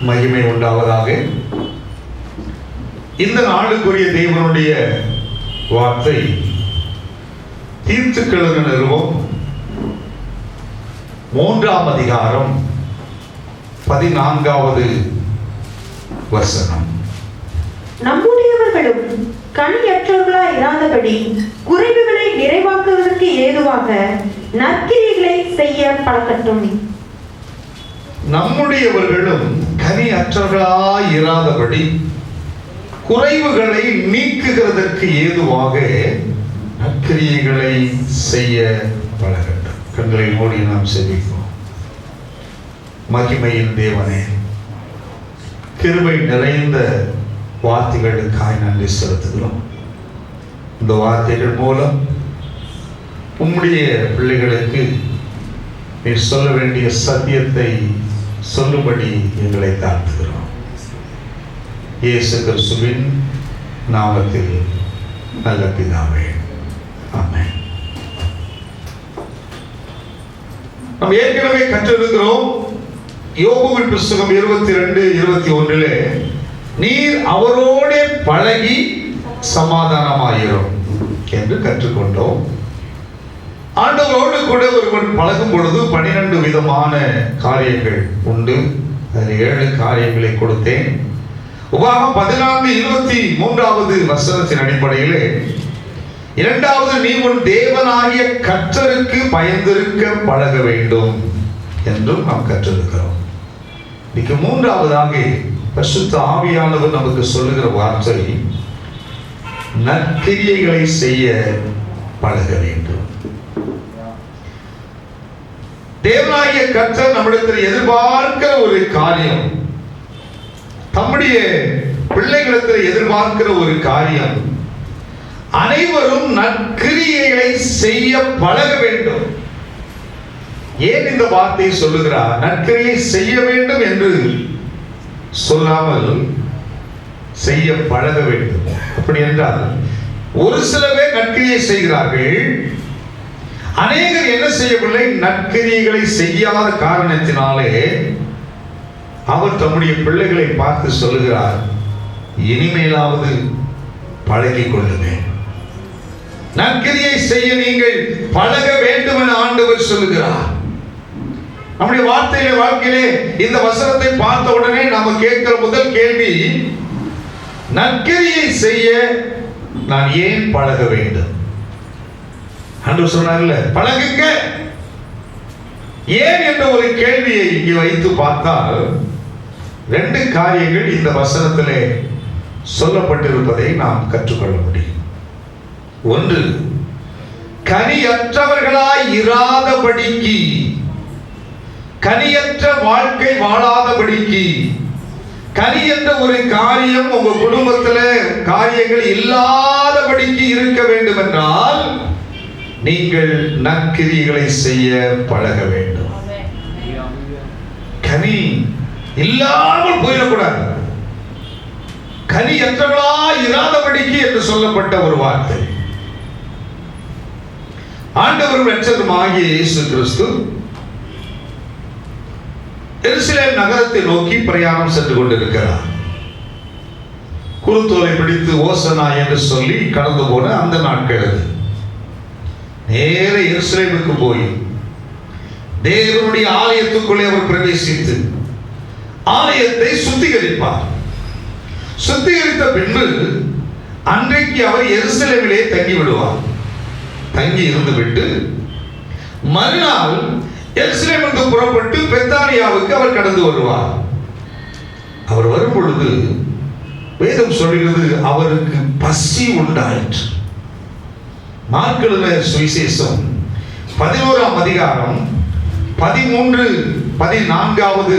மகிமை உண்டாவதாக. இந்த நாளுக்குரிய தேவனுடைய வார்த்தை தீர்த்துக்கெழுதின நிருபம் 3ஆம் அதிகாரம் 14வது வசனம். நம்முடையவர்களும் கனியற்றவர்களாய் இராதபடி குறைவுகளை நிறைவாக்குவதற்கு ஏதுவாக நற்கிரியைகளை செய்ய பழக்கட்டும். நம்முடையவர்களும் கனியற்றவர்களாய் இராதபடி குறைவுகளை நீக்குகிறதற்கு ஏதுவாக நற்கிரியைகளை செய்ய பழகட்டும். கண்களை மூடி நாம் செபிப்போம். மகிமையின் தேவனே, கிருபை நிறைந்த வார்த்தைகளுக்காய் நன்றி செலுத்துகிறோம். இந்த வார்த்தைகள் மூலம் உம்முடைய பிள்ளைகளுக்கு நீர் சொல்ல வேண்டிய சத்தியத்தை சொல்லும்படி எங்களை தாழ்த்துகிறோம். இயேசு கிறிஸ்துவின் நாமத்தில் நல்ல பிதாவே, ஆமென். நாம் ஏற்கனவே கற்றிருக்கிறோம். யோபுவின் புத்தகம் 22:21 நீர் அவரோட பழகி சமாதானமாயிரும் என்று கற்றுக்கொண்டோம். ஆண்டவரோடு கூட ஒருவன் பழகும் பொழுது 12 விதமான காரியங்கள் உண்டு. அதில் 7 காரியங்களை கொடுத்தேன். உபாகம் 14:23வது வசனத்தின் அடிப்படையிலே, இரண்டாவது, நீ உன் தேவனாகிய கர்த்தருக்கு பயந்திருக்க பழக வேண்டும் என்றும் நாம் கற்றிருக்கிறோம். இன்னைக்கு 3ஆவதாக பரிசுத்த ஆவியானவர் நமக்கு சொல்லுகிற வார்த்தை, நற்கிரியைகளை செய்ய பழக வேண்டும். தேவனாகிய கர்த்தர் நம்மிடத்தில் எதிர்பார்க்கிற ஒரு காரியம், தம்முடைய பிள்ளைகளிடத்தில் எதிர்பார்க்கிற ஒரு காரியம், அனைவரும் நற்கிரியைகளை செய்ய பழக வேண்டும். ஏன் இந்த வார்த்தையை சொல்லுகிறார்? நற்கிரியை செய்ய வேண்டும் என்று சொல்லாமல் செய்ய பழக வேண்டும். அப்படி என்றால் ஒரு சில பேர் நற்கிரியை செய்கிறார்கள், அநேகர் என்ன செய்யவில்லை, நற்கிரியைகளை செய்யாத காரணத்தினாலே அவர் தம்முடைய பிள்ளைகளை பார்த்து சொல்லுகிறார், இனிமேலாவது பழகிக் கொள்ளுங்கள், நற்கிரியை செய்ய நீங்கள் பழக வேண்டும் என ஆண்டவர் சொல்லுகிறார். நம்முடைய வாழ்க்கையிலே இந்த வசனத்தை பார்த்த உடனே நாம கேட்கிற முதல் கேள்வி, நற்கிரியை செய்ய நான் ஏன் பழக வேண்டும்? ஆண்டவர் சொன்னார்ல, பழகுங்க. ஏன் என்ற ஒரு கேள்வியை இங்கே வைத்து பார்த்தால் 2 காரியங்கள் இந்த வசனத்திலே சொல்லப்பட்டிருப்பதை நாம் கற்றுக்கொள்ள முடியும். ஒன்று, கனியற்றவர்களாய் இராதபடிக்கு, கனியற்ற வாழ்க்கை வாழாதபடிக்கு, கனி என்ற ஒரு காரியம் உங்க குடும்பத்தில் காரியங்கள் இல்லாதபடிக்கு இருக்க வேண்டும் என்றால் நீங்கள் நற்கிரியைகளை செய்ய பழக வேண்டும். கனி இல்லாமல் போயிடக்கூடாது. கனி எற்றவர்களாய் இராதபடிக்கு என்று சொல்லப்பட்ட ஒரு வார்த்தை. ஆண்டவரும் இரட்சகருமாகிய இயேசு கிறிஸ்து எருசலேம் நகரத்தை நோக்கி பிரயாணம் சென்று கொண்டிருக்கிறார். குருத்தோலை பிடித்து ஓசனா என்று சொல்லி கடந்து போன அந்த நாட்கள் அது. நேர எருசலேமுக்கு போய் தேவனுடைய ஆலயத்துக்குள்ளே அவர் பிரவேசித்து ஆலயத்தை சுத்திகரிப்பார். சுத்திகரித்த பின்பு அன்றைக்கு அவர் எருசலேமிலே தங்கி விடுவார். தங்கி இருந்து விட்டு மறுநாள் எருசலேமுக்கு புறப்பட்டு பெத்தானியாவுக்கு அவர் கடந்து வருவார். அவர் வரும் பொழுது வேதம் சொல்கிறது, அவருக்கு பசி உண்டாயிற்று. மார்க் எழுதின சுவிசேஷம் 11ஆம் அதிகாரம் 13, 14வது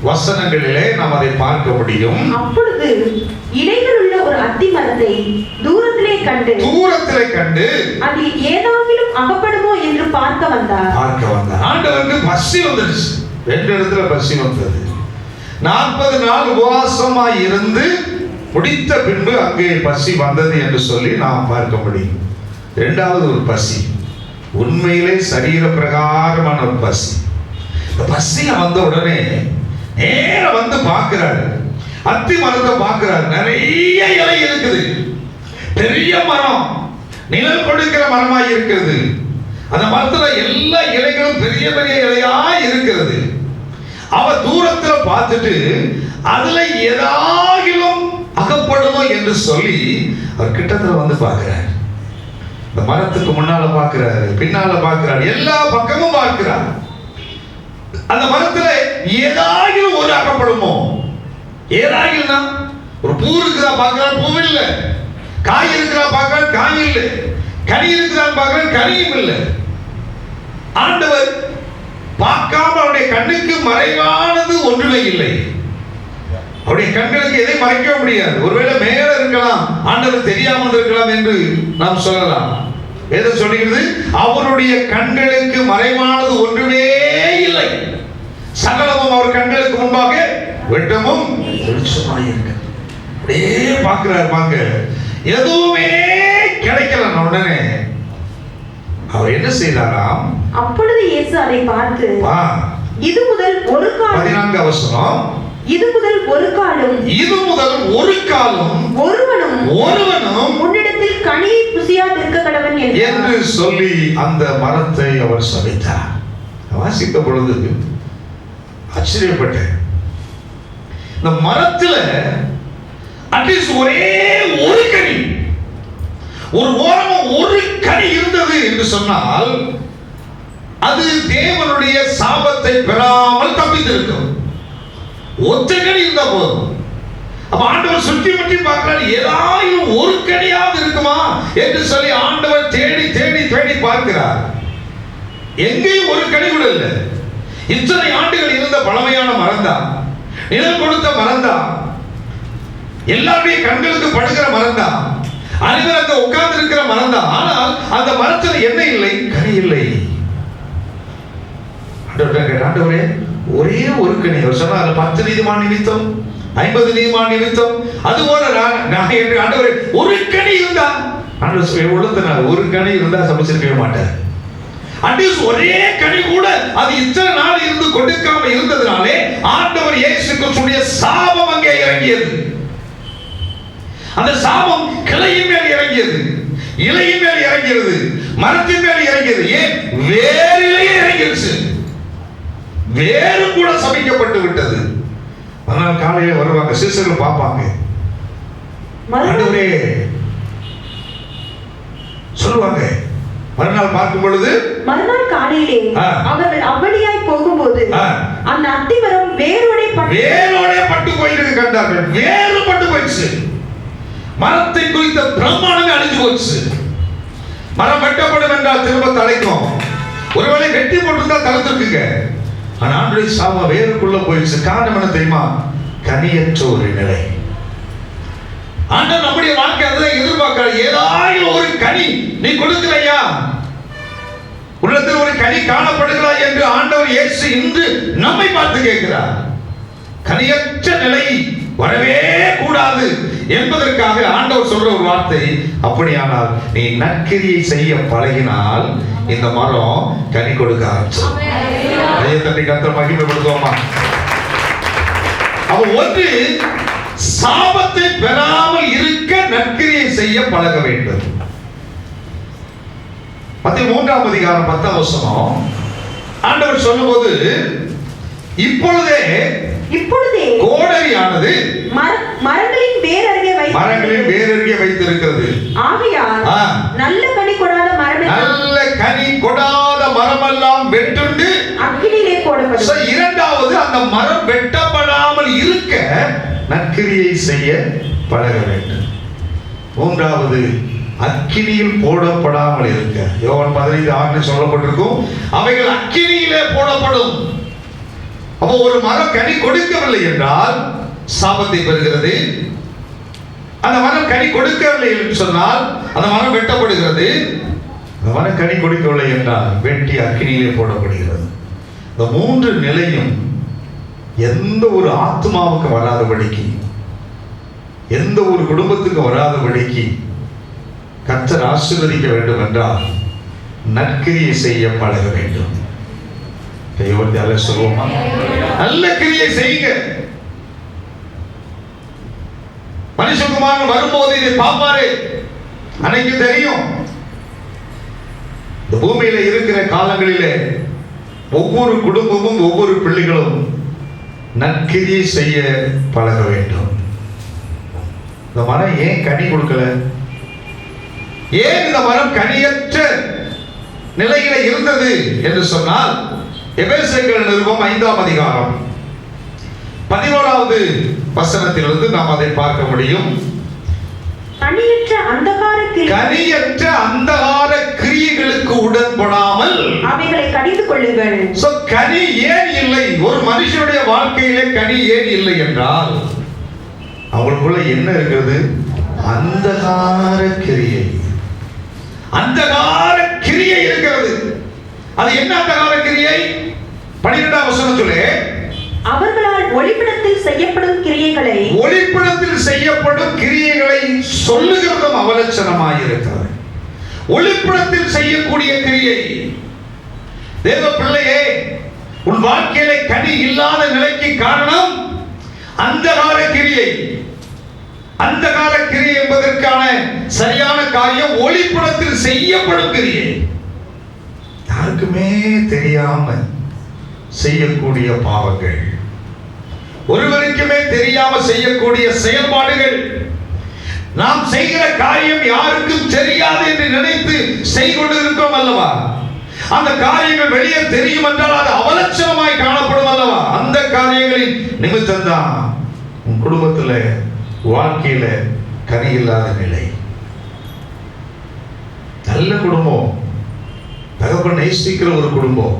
வசனங்களிலே நாம் அதை பார்க்க முடியும். அப்பொழுது இலைகள் உள்ள ஒரு அத்தி மரத்தை தூரத்திலே கண்டு அதில் ஏதாகிலும் அகப்படுமோ என்று பார்க்க வந்தார். ஆண்டவருக்கு பசி வந்துருச்சு. 2 இடத்துல பசி வந்தது. 40 நாள் உபவாசமாய் இருந்து முடித்த பின்பு அங்கே பசி வந்தது என்று சொல்லி நாம் பார்க்க முடியும். 2வது ஒரு பசி, உண்மையிலே சரீர பிரகாரமான ஒரு பசி. பசி வந்த உடனே நேர வந்து பார்க்கிறாரு. அத்தி மரத்தை பார்க்கிறாரு. நிறைய இலை இருக்குது. பெரிய மரம், நிழல் கொடுக்கிற மரமாய் இருக்கிறது. அந்த மரத்துல எல்லா இலைகளும் பெரிய பெரிய இலையா இருக்கிறது. அவர் தூரத்துல பார்த்துட்டு அதுல ஏதாகிலும் அகப்படுமோ என்று சொல்லி அவர் கிட்டத்துல வந்து பார்க்கிறார். இந்த மரத்துக்கு முன்னால பார்க்கிறாரு, பின்னால பார்க்கிறார், எல்லா பக்கமும் பார்க்கிறார். அந்த மரத்துல ஏதாகிலும் ஒரு அகப்படுமோ? ஏதாகிலும்னா ஒரு பூ இருக்குதா பார்க்கிறார், பூ இல்ல. காய் இருக்கிறா பார்க்கிறார், காய் இல்லை. கனி இருக்கிறான் பார்க்கிறார், கனியும் இல்லை. ஆண்டவர் பார்க்காம அவருடைய கண்ணுக்கு மறைவானது ஒன்றுமே இல்லை. அவருடைய கண்களுக்கு எதை மறைக்க முடியாது. ஒருவேளை மேல இருக்கலாம், ஆண்டவர் தெரியாமல் இருக்கலாம் என்று நாம் சொல்லலாம். எதை சொல்லுகிறது? அவருடைய கண்களுக்கு மறைவானது ஒன்றுமே இல்லை. சகலமும் அவர் கண்களுக்கு முன்பாக வெட்டமும் வெளிச்சமாய் இருக்கு. அப்படியே பார்க்கிறார். பாங்க எதுவுமே கிடைக்கல. உடனே அவர் என்ன செய்தாராம்? அப்பொழுது இயேசு அதை பார்த்து, இது முதல் ஒரு காலம், 14 வசனம், இது முதல் ஒரு காலம் ஒருவனும் உன்னிடத்தில் கனியை புசியாதிருக்க கடவன் என்று சொல்லி அந்த மரத்தை அவர் சபித்தார். வாசித்த பொழுது ஆச்சரியப்பட்டேன். இந்த மரத்துல அட்லீஸ்ட் ஒரே ஒரு கனி, ஒரு ஓரமும் ஒரு கனி இருந்தது என்று சொன்னால் அது தேவனுடைய சாபத்தை பெறாமல் தப்பித்திருக்கும். ஒற்றை கனி இருந்தா போதும். அப்ப ஆண்டவர் சுற்றி முற்றி பார்க்கிறார், ஏதாவது ஒரு கனியாவது இருக்குமா என்று சொல்லி ஆண்டவர் தேடி தேடி தேடி பார்க்கிறார். எங்கேயும் ஒரு கனி கூட இல்லை. இத்தனை ஆண்டுகள் இருந்த பழமையான மரம்தான், நிழல் கொடுத்த மரம்தான், எல்லாருடைய கண்களுக்கு படுகிற மரம்தான், அனைவரும் அங்க உட்கார்ந்து இருக்கிற மரம்தான். ஆனால் அந்த மரத்தில் என்ன இல்லை? கனி இல்லை. ஆண்டவரே ஒரே ஒரு கனி. அவர் சொன்னார் 10 நீதிமான் நிமித்தம், 50 நீதிமான் நிமித்தம், அதுபோல ஆண்டவரே ஒரு கனி இருந்தா, ஆண்டவர் ஒரு கனி இருந்தா சமைச்சிருக்கவே மாட்டார். அட்லீஸ்ட் ஒரே கனி கூட அது இத்தனை நாள் இருந்து கொடுக்காம இருந்ததுனாலே ஆண்டவர் இயேசு கிறிஸ்துவின் சாபம் அங்கே இறங்கியது. அந்த சாபம் கிளையின் மேல் இறங்கியது, இலையின் மேல் இறங்கியது, மரத்தின் மேல் இறங்கியது. ஏன்? வேரிலேயே இறங்கிருச்சு. வேறு கூட சபிக்கப்பட்டு விட்டது. அதனால் காலையில வருவாங்க, சீசர்கள் பார்ப்பாங்க, ஆண்டவரே சொல்லுவாங்க. மறுநாள் பார்க்கும் பொழுது, மறுநாள் காலையிலே அவர்கள் அவ்வழியாய் போகும்போது அந்த அத்திமரம் வேரோட பட்டு போயிருக்கு கண்டார்கள். வேறு பட்டு போயிடுச்சு. மரத்தை குறித்த பிரமாணமே அழிஞ்சு போச்சு. மரம் வெட்டப்படும் என்றால் திரும்ப தலைக்கும். ஒருவேளை வெட்டி போட்டுருந்தா தளர்த்துக்குங்க. ஆனா ஆண்டுடைய சாபம் வேருக்குள்ள போயிடுச்சு. காரணம் என்ன தெரியுமா? கனியற்ற ஒரு நிலை. ஆண்டவர் நம்முடைய வாழ்க்கை அதுதான் எதிர்பார்க்கிறார். ஏதாவது ஒரு கனி நீ கொடுக்கலையா, உள்ளத்தில் ஒரு கனி காணப்படுகிறா என்று ஆண்டவர் இயேசு இன்று நம்மை பார்த்து கேட்கிறார். கனியற்ற நிலை வரவே கூடாது என்பதற்காக ஆண்டவர் சொல்ற ஒரு வார்த்தை, அப்படியானால் நீ நற்கிரியை செய்ய பழகினால் இந்த மரம் கனி கொடுக்க ஆரம்பிச்சிடும். அதே தன்னை கர்த்தர் மகிமைப்படுத்துவோமா? அவன் ஒன்று சாபத்தை பெறாமல் இருக்க நற்கிரியை செய்ய பழக வேண்டும். 13ஆம் அதிகாரம் 10ஆம் வசனம் ஆண்டவர் சொல்லும்போது, இப்பொழுதே கோடரியானது மரங்களின் வேர் அருகே வைத்திருக்கிறது. ஆகையால் நல்ல கனி கொடாத மரமெல்லாம் வெட்டுண்டு அக்கினியிலே போடப்படும். இரண்டாவது, அந்த மரம் வெட்டப்படாமல் இருக்க நற்கிரியை செய்ய பழக வேண்டும். மூன்றாவது, அக்கினியில் போடப்படாமல் இருக்க. யோவான் 15:6 சொல்லப்பட்டிருக்கும், அவைகள் அக்கினியிலே போடப்படும். அப்போ ஒரு மரம் கனி கொடுக்கவில்லை என்றால் சாபத்தை பெறுகிறது. அந்த மரம் கனி கொடுக்கவில்லை என்று சொன்னால் அந்த மரம் வெட்டப்படுகிறது. அந்த மரம் கனி கொடுக்கவில்லை என்றால் வெட்டி அக்கினியிலே போடப்படுகிறது. இந்த மூன்று நிலையும் எந்த ஒரு ஆத்மாவுக்கு வராதபடிக்கு, எந்த ஒரு குடும்பத்துக்கு வராதபடிக்கு கர்த்தர் ஆசீர்வதிக்க வேண்டும் என்றால் நற்கிரியை செய்ய பழக வேண்டும். கையவர்த்தியால சொல்லுவோமா? நல்ல கிரியை செய்யுங்க. மனுஷகுமாரன் வரும்போது இதை பார்ப்பாரு. அன்னைக்கு தெரியும், இந்த பூமியில இருக்கிற காலங்களிலே ஒவ்வொரு குடும்பமும் ஒவ்வொரு பிள்ளைகளும் நற்கிரியை செய்ய பழக வேண்டும். இந்த மரம் ஏன் கனி கொடுக்கல? ஏன் இந்த மரம் கனியற்ற நிலையில இருந்தது என்று சொன்னால், எபேசியர் நிருபம் 5ஆம் அதிகாரம் 11வது வசனத்திலிருந்து நாம் அதை பார்க்க முடியும். கனியற்ற அந்தகார கிரியைகளுக்கு உடன்படாமல் அவைகளை கடிந்து கொள்ளுங்கள். கனி ஏன் இல்லை? ஒரு மனுஷனுடைய வாழ்க்கையிலே கனி ஏன் இல்லை என்றால், அவங்களுக்குள்ள என்ன இருக்கிறது? அந்தகார கிரியை. அந்தகார கிரியை இருக்கிறது. அது என்ன அந்தகார கிரியை? 12ஆம் வசனம் சொல்லு. அவர்களால் ஒளிப்படத்தில் செய்யப்படும் கிரியைகளை சொல்லுகிறதும் அவலட்சணமாய் இருக்கிறது. ஒளிப்படத்தில் செய்யக்கூடிய கிரியை. தேவ பிள்ளையே, உன் வாழ்க்கையில கனி இல்லாத நிலைக்கு காரணம் அந்தகார கிரியை. அந்தகார கிரியை என்பதற்கான சரியான காரியம் ஒளிப்படத்தில் செய்யப்படும் கிரியை. யாருக்குமே தெரியாம செய்யக்கூடிய பாவங்கள், ஒருவருக்குமே தெரியாம செய்யக்கூடிய செயல்பாடுகள், நாம் செய்கிற காரியம் யாருக்கும் தெரியாது என்று நினைத்து செய்து இருக்கோம் அல்லவா? அந்த காரியங்கள் வெளியே தெரியும் என்றால் அது அவலட்சணமாய் காணப்படும் அல்லவா? அந்த காரியங்களின் நிமித்தம் தான் உன் குடும்பத்துல வாழ்க்கையில கனி இல்லாத நிலை. நல்ல குடும்பம், தகப்பன் நேசிக்கிற ஒரு குடும்பம்,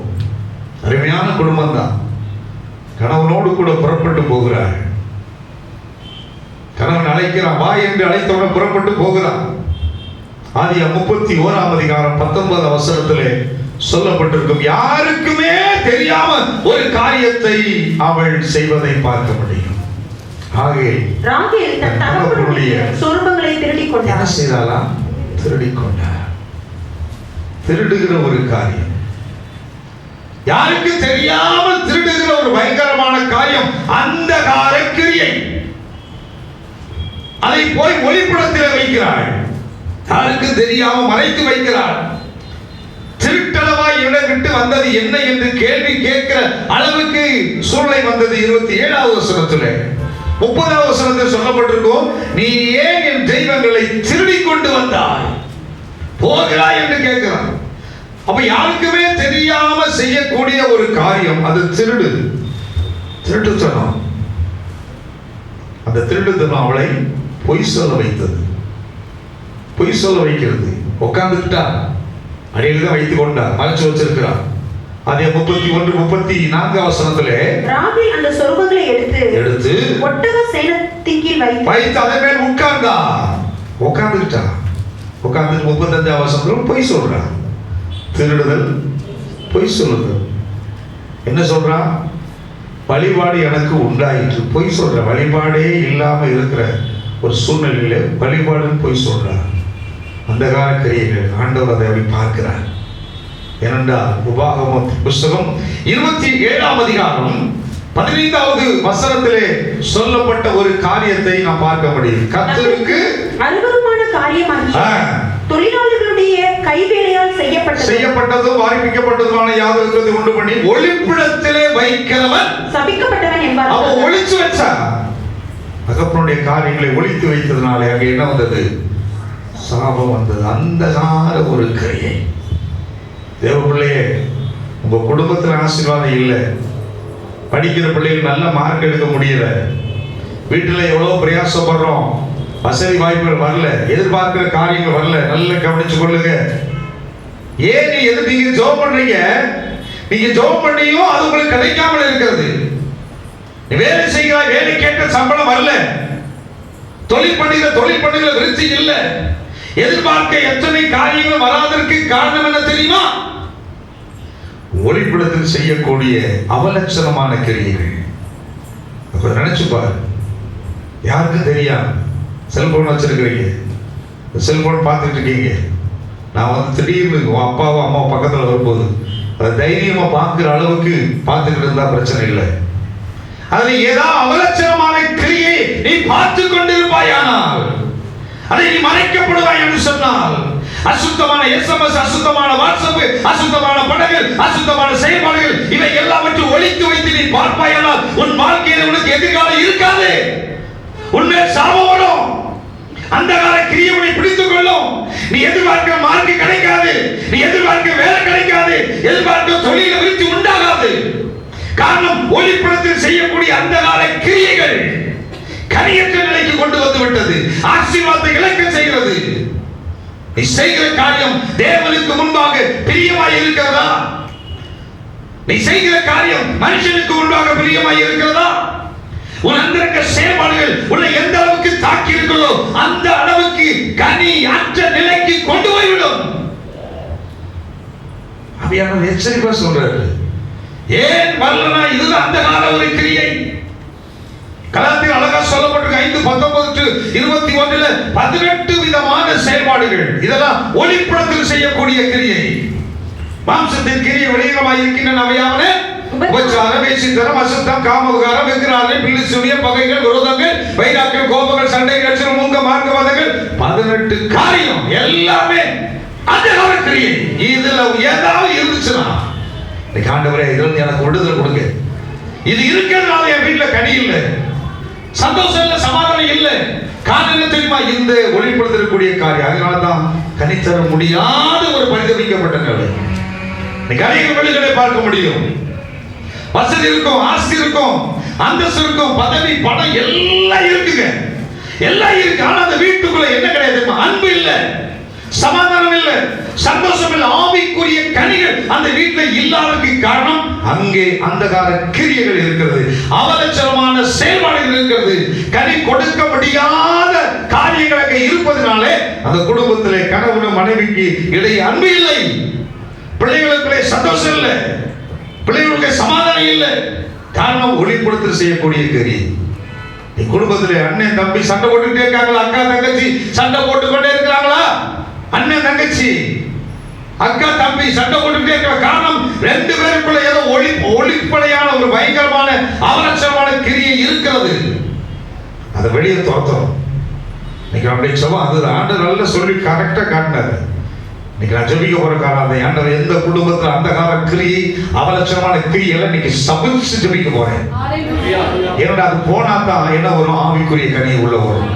அருமையான குடும்பம் தான். கணவனோடு கூட புறப்பட்டு போகிறார். கணவன் அழைக்கிறான், வா என்று அழைத்தவுடன் புறப்பட்டு போகிறான். ஆதியாகமம் 31ஆம் அதிகாரம் 19வது வசனத்திலே சொல்லப்பட்டிருக்கும், யாருக்குமே தெரியாம ஒரு காரியத்தை அவள் செய்வதை பார்க்க முடியும். ராகேல் தன் தகப்பனுடைய சொர்பங்களை திருடிக் கொண்டார். என்ன செய்தாளா? திருடிக் கொண்டார். திருடுகிற ஒரு காரியம், யாருக்கு தெரியாமல் திருடுகிற ஒரு பயங்கரமான காரியம் அந்தகார கிரியை. அதை போய் ஒளிப்படத்தில் வைக்கிறாள். யாருக்கு தெரியாம மறைத்து வைக்கிறாள். திருட்டளவாய் இடம் விட்டு வந்தது என்ன என்று கேள்வி கேட்கிற அளவுக்கு சூழ்நிலை வந்தது. 27வது வசனத்திலே 30வது வசனத்தில் சொல்லப்பட்டிருக்கும், நீ ஏன் என் தெய்வங்களை திருடி கொண்டு வந்தாய், போகிறாய் என்று கேட்கிறான். அப்ப யாருக்குமே தெரியாம செய்யக்கூடிய ஒரு காரியம் அது திருட்டுத்தனம். அந்த திருட்டுத்தனம் அவளை பொய் சொல்ல வைத்தது. பொய் சொல்ல வைக்கிறது. உட்கார்ந்துட்டா அடியில் தான் வைத்துக் கொண்டார், மறைச்சு வச்சிருக்கிறார். அதே 31-34 வசனத்திலே ராகேல் அந்த சொர்பங்களை எடுத்து ஒட்டக சேணத்தின் கீழ் வைத்து அதன் மேல் உட்கார்ந்துட்டா. உட்கார்ந்து 35ஆம் வசனத்தில் பொய் சொல்றான். திருடுதல், பொய் சொல்லுதல். என்ன சொல்றான்? வழிபாடு எனக்கு உண்டாயிற்று. பொய் சொல்ற. வழிபாடே இல்லாம இருக்கிற ஒரு சூழ்நிலையில வழிபாடுன்னு பொய் சொல்றார். அந்தகார கிரியைகள். ஆண்டவர் அதை அப்படி பார்க்கிறார். ஏனென்றால் உபாகமம் புஸ்தகம் 27ஆம் அதிகாரம் 15வது வசனத்திலே சொல்லப்பட்ட ஒரு காரியத்தை நாம் பார்க்க முடியும். கர்த்தருக்கு அருவருமான காரியமாகிய தொழிலாளர்களுடைய கைவேலையால் செய்யப்பட்டதும் வாய்ப்பிக்கப்பட்டதுமான யாதொரு உண்டு பண்ணி ஒளிப்பிடத்திலே வைக்கிறவன் சபிக்கப்பட்டவன் என்பார். அவன் ஒளிச்சு வச்சா. தகப்பனுடைய காரியங்களை ஒளித்து வைத்ததுனாலே அங்கே என்ன வந்தது? சாபம் வந்தது. அந்தகார ஒரு கிரியை. தேவ பிள்ளையே, உங்க குடும்பத்தில் ஆசீர்வாதம் இல்லை, படிக்கிற பிள்ளைகள் நல்ல மார்க் எடுக்க முடியல, வீட்டில் எவ்வளவு பிரயாசப்படுறோம், வசதி வாய்ப்புகள் வரல, எதிர்பார்க்கிற காரியங்கள் வரல, நல்ல கவனிச்சு கொள்ளுங்க. ஏன் நீங்க ஜெபம் பண்றீங்க? நீங்க ஜெபம் பண்ணியும் அது உங்களுக்கு கிடைக்காமல் இருக்கிறது. வேலை செய்கிறாய், வேலை கேட்ட சம்பளம் வரல, தொழில் பண்ணுகிற விருத்தி இல்லை, எதிர்பார்க்க எத்தனை காரியங்கள் வராதற்கு காரணம் என்ன தெரியுமா? ஒளிப்படத்தில் செய்யக்கூடிய அவலட்சணமான கிரியைகள். அப்ப நினைச்சு பாரு. யாருக்கும் தெரியாம செல்போன் வச்சிருக்கிறீங்க, செல்போன் பார்த்துட்டு இருக்கீங்க. நான் திடீர்னு அப்பாவும் அம்மாவும் பக்கத்தில் வரும்போது அதை தைரியமா பார்க்கிற அளவுக்கு பார்த்துக்கிட்டு இருந்தா பிரச்சனை இல்லை. அதுல ஏதாவது அவலட்சணமான கிரியை நீ பார்த்து கொண்டிருப்பாயானால், அதை நீ மறைக்கப்படுவாய் என்று சொன்னால், அசுத்தமான எஸ்எம்எஸ், அசுத்தமான வாட்ஸ்அப், அசுத்தமான படங்கள், அசுத்தமான செயல்பாடுகள், இவை எல்லாவற்றையும் ஒழித்து வைத்து நீ பார்ப்பாயானால் உன் வாழ்க்கையில் உனக்கு எதிர்காலம் இருக்காது. உன்னை சாபம் வரும். அந்த கால கிரியை உன்னை பிடித்துக் கொள்ளும். நீ எதிர்பார்க்க மார்க்கு கிடைக்காது, நீ எதிர்பார்க்க வேலை கிடைக்காது, எதிர்பார்க்க தொழில விருத்தி உண்டாகாது. காரணம், ஒளிப்படத்தில் செய்யக்கூடிய அந்த கால கிரியைகள் கனியற்ற நிலைக்கு கொண்டு வந்து விட்டது. ஆசீர்வாதத்தை இழக்க செய்கிறது. நீ செய்கிற காரியம் தேவனுக்கு முன்பாக பிரியமாய் இருக்கிறதா? நீ செய்கிற காரியம் மனுஷனுக்கு முன்பாக பிரியமாய் இருக்கிறதா? உன் அந்தரங்க செயல்பாடுகள் உன்னை எந்த அளவுக்கு தாக்கி இருக்கிறதோ அந்த அளவுக்கு கனி அற்ற நிலைக்கு கொண்டு போய்விடும். அபியானவர் எச்சரிப்பா சொல்றாரு. ஏன் வரலனா? இதுதான் அந்த கால ஒரு கிரியை. கலாத்தியர் அழகா சொல்லப்பட்டிருக்கு 5:19-21 18 விதமான செயல்பாடுகள். இதெல்லாம் ஒளிப்படத்தில் செய்யக்கூடிய கிரியை. மாம்சத்தின் கிரியை வெளியரமாய் இருக்கின்றன. அவையாவன உபச்சாரம், வேசித்தனம், அசுத்தம், காமவிகாரம், விக்கிரகாராதனை, பில்லிசூனியம், பகைகள், விரோதங்கள், வைராக்கியம், கோபங்கள், சண்டை, கட்சிகள், மூங்க, மார்க்கவாதங்கள், 18 காரியம் எல்லாமே அந்த கால கிரியை. இதுல ஏதாவது இருந்துச்சுன்னா, ஆண்டவரே இதிலிருந்து எனக்கு விடுதலை கொடுங்க. இது இருக்கிறதுனால என் வீட்டுல கனி இல்லை, சந்தோஷம் இல்லை, சமாதானம் இல்லை. காரணம் என்ன தெரியுமா? இந்த ஒளிப்படுத்தக்கூடிய காரியம். அதனாலதான் கனி தர முடியாத ஒரு பரிதவிக்கப்பட்ட நிலை. கனிகள் வெளிகளை பார்க்க முடியும். வசதி இருக்கும், ஆஸ்தி இருக்கும், அந்தஸ்து இருக்கும், பதவி, பணம் எல்லாம் இருக்குங்க, எல்லாம் இருக்கு. ஆனா அந்த வீட்டுக்குள்ள என்ன கிடையாது? அன்பு இல்ல, சமாதானம் இல்ல, சந்தோஷம் இல்ல. ஆவிக்குரிய கனிகள் அந்த வீட்டில் இல்லாததுக்கு காரணம் அங்கே அந்த கால கிரியைகள் இருக்கிறது, அவலட்சணமான செயல்பாடுகள் இருக்கிறது. கனி கொடுக்க முடியாத காரியங்கள் அங்கே இருப்பதனாலே அந்த குடும்பத்திலே கணவன் மனைவிக்கு இடையே அன்பு இல்லை, பிள்ளைகளுக்குள்ளே சந்தோஷம் இல்லை, பிள்ளைகளுக்கு சமாதானம் இல்லை. காரணம் ஒளிப்படுத்தல் செய்யக்கூடிய கிரியை. குடும்பத்திலே அண்ணன் தம்பி சண்டை போட்டுக்கிட்டே இருக்காங்களா? அக்கா தங்கச்சி சண்டை போட்டுக்கொண்டே இருக்கிறாங்களா? அண்ணன் தங்கச்சி, அக்கா தம்பி சண்டை போட்டுக்கிட்டே இருக்கிற காரணம் ரெண்டு பேருக்குள்ள ஏதோ ஒளிப்படையான ஒரு பயங்கரமான அவலட்சணமான கிரியை இருக்கிறது. அதை வெளியே துரத்தணும். இன்னைக்கு அப்படி சொல்ல அது ஆண்டவர் நல்லா சொல்லி கரெக்டா காட்டினாரு. இன்னைக்கு நான் ஜெபிக்க போற காலம் அந்த ஆண்டவர் எந்த குடும்பத்துல அந்த கால கிரியை அவலட்சணமான கிரியெல்லாம் இன்னைக்கு சபிச்சு ஜெபிக்க போறேன். என்னோட அது போனா தான் என்ன வரும்? ஆவிக்குரிய கனி உள்ள வரும்.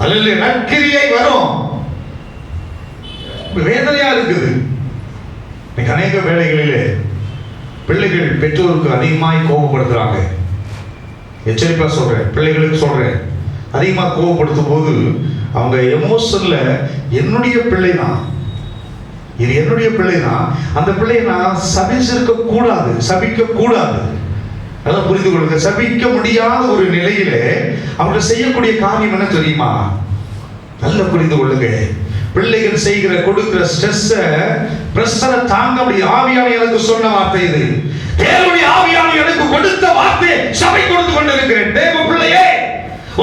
அல்ல நற்கிரியை வரும். வேதனையா இருக்குது. இன்னைக்கு அநேக வேளைகளிலே பிள்ளைகள் பெற்றோருக்கு அதிகமாய் கோபப்படுத்துறாங்க. எச்சரிப்பா சொல்றேன், பிள்ளைகளுக்கு சொல்றேன். அதிகமாக கோபப்படுத்தும் போது அவங்க எமோஷன்ல என்னுடைய பிள்ளை தான், இது என்னுடைய பிள்ளை தான், அந்த பிள்ளையை நான் சபிச்சிருக்க கூடாது, சபிக்க கூடாது. அதான் புரிந்து கொள்ளுங்க. சபிக்க முடியாத ஒரு நிலையிலே அவங்க செய்யக்கூடிய காரியம் என்ன தெரியுமா? நல்ல புரிந்து கொள்ளுங்க. பிள்ளைகள் செய்கிற கொடுக்கிற ஸ்ட்ரெஸ் பிரஷரை தாங்க முடியாது. ஆவியான எனக்கு சொன்ன வார்த்தை இது. தேவனுடைய ஆவியான எனக்கு கொடுத்த வார்த்தை சபை கொடுத்து கொண்டிருக்கிறேன். தேவ பிள்ளையே,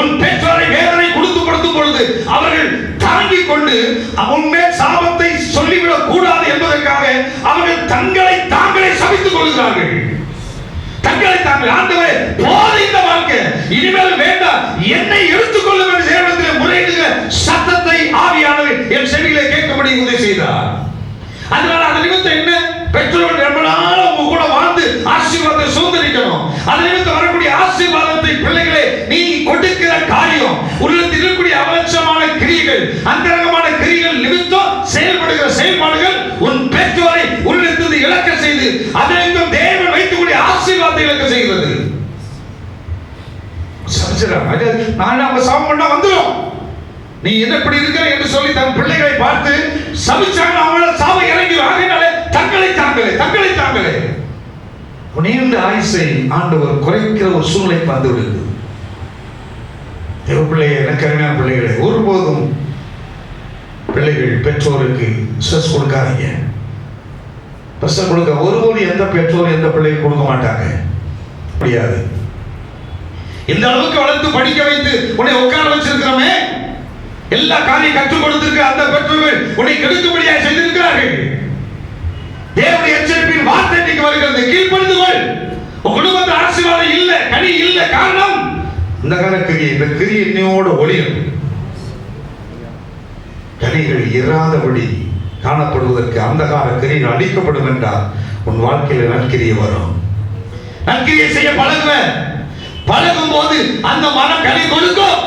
உன் பெற்றோரை வேதனை கொடுத்தும் பொழுது அவர்கள் தாங்கிக் கொண்டு உண்மை சாபத்தை சொல்லிவிடக் கூடாது என்பதற்காக அவர்கள் தங்களை தாங்களே சபித்துக் கொள்கிறார்கள். தங்களை தாங்கள் ஆண்டவரே போத இந்த வாழ்க்கை இனிமேல் வேண்டாம், என்னை எடுத்துக்கொள்ளும் என்று தேவனிடத்தில் முறையிடுகிற சத்தத்தை ஆவியானவர் என் செவியிலே கேட்கும்படி உதவி செய்தார். அதனால அந்த நிமித்தம் என்ன? பெற்றோர்கள் ரொம்ப நாள் உங்க கூட வாழ்ந்து ஆசீர்வாதத்தை சுதந்திரிக்கணும். அந்த நிமித்தம் வரக்கூடிய ஆசீர்வாதத்தை பிள்ளைகளே நீ கொடுக்கிற காரியம், உள்ளத்தில் இருக்கக்கூடிய அவலட்சணமான கிரியைகள், அந்தரங்கமான கிரியைகள் நிமித்தம் செயல்படுகிற செயல்பாடுகள் உன் பெற்றோரை உள்ளிருந்து இழக்க செய்து அதற்கும் தேவன் வைத்துக்கூடிய ஆசீர்வாதத்தை இழக்க செய்கிறது. நான் அவங்க சாபம் பண்ணா வந்துடும், நீ என்ன இப்படி இருக்கிற என்று சொல்லி தன் பிள்ளைகளை பார்த்து சபிச்சாங்க. அவங்கள சாபம் இறங்கி ஆகினாலே தங்களை தாங்களே நீண்ட ஆயுசை ஆண்டவர் குறைக்கிற ஒரு சூழ்நிலை வந்து விடுது. தேவ பிள்ளையை, எனக்கு அருமையான பிள்ளைகளை, ஒருபோதும் பிள்ளைகள் பெற்றோருக்கு ஸ்ட்ரெஸ் கொடுக்காதீங்க. பிரஷர் கொடுக்க ஒருபோதும் எந்த பெற்றோர் எந்த பிள்ளைகள் கொடுக்க மாட்டாங்க, முடியாது. இந்த அளவுக்கு வளர்த்து படிக்க வைத்து உன்னை உட்கார வச்சிருக்கிறோமே, எல்லா காரியம் கற்றுக் கொடுத்திருக்க அந்த பெற்றோர்கள் உன்னை கெடுக்கும்படியாக செய்திருக்கிறார்கள். தேவனுடைய எச்சரிப்பின் வார்த்தை இன்னைக்கு வருகிறது. கீழ்ப்படிந்து கொள். உன் குடும்பத்தில் ஆசீர்வாதம் இல்ல, கனி இல்ல. காரணம் இந்த கிரியை. இந்த கிரியை என்னையோட ஒளியும். கனிகள் இராதபடி காணப்படுவதற்கு அந்த கால கிரிகள் அழிக்கப்படும் என்றால் உன் வாழ்க்கையில நற்கிரியை வரும். நற்கிரியை செய்ய பழகுவேன். பழகும் போது அந்த மனம் கனி கொடுக்கும்.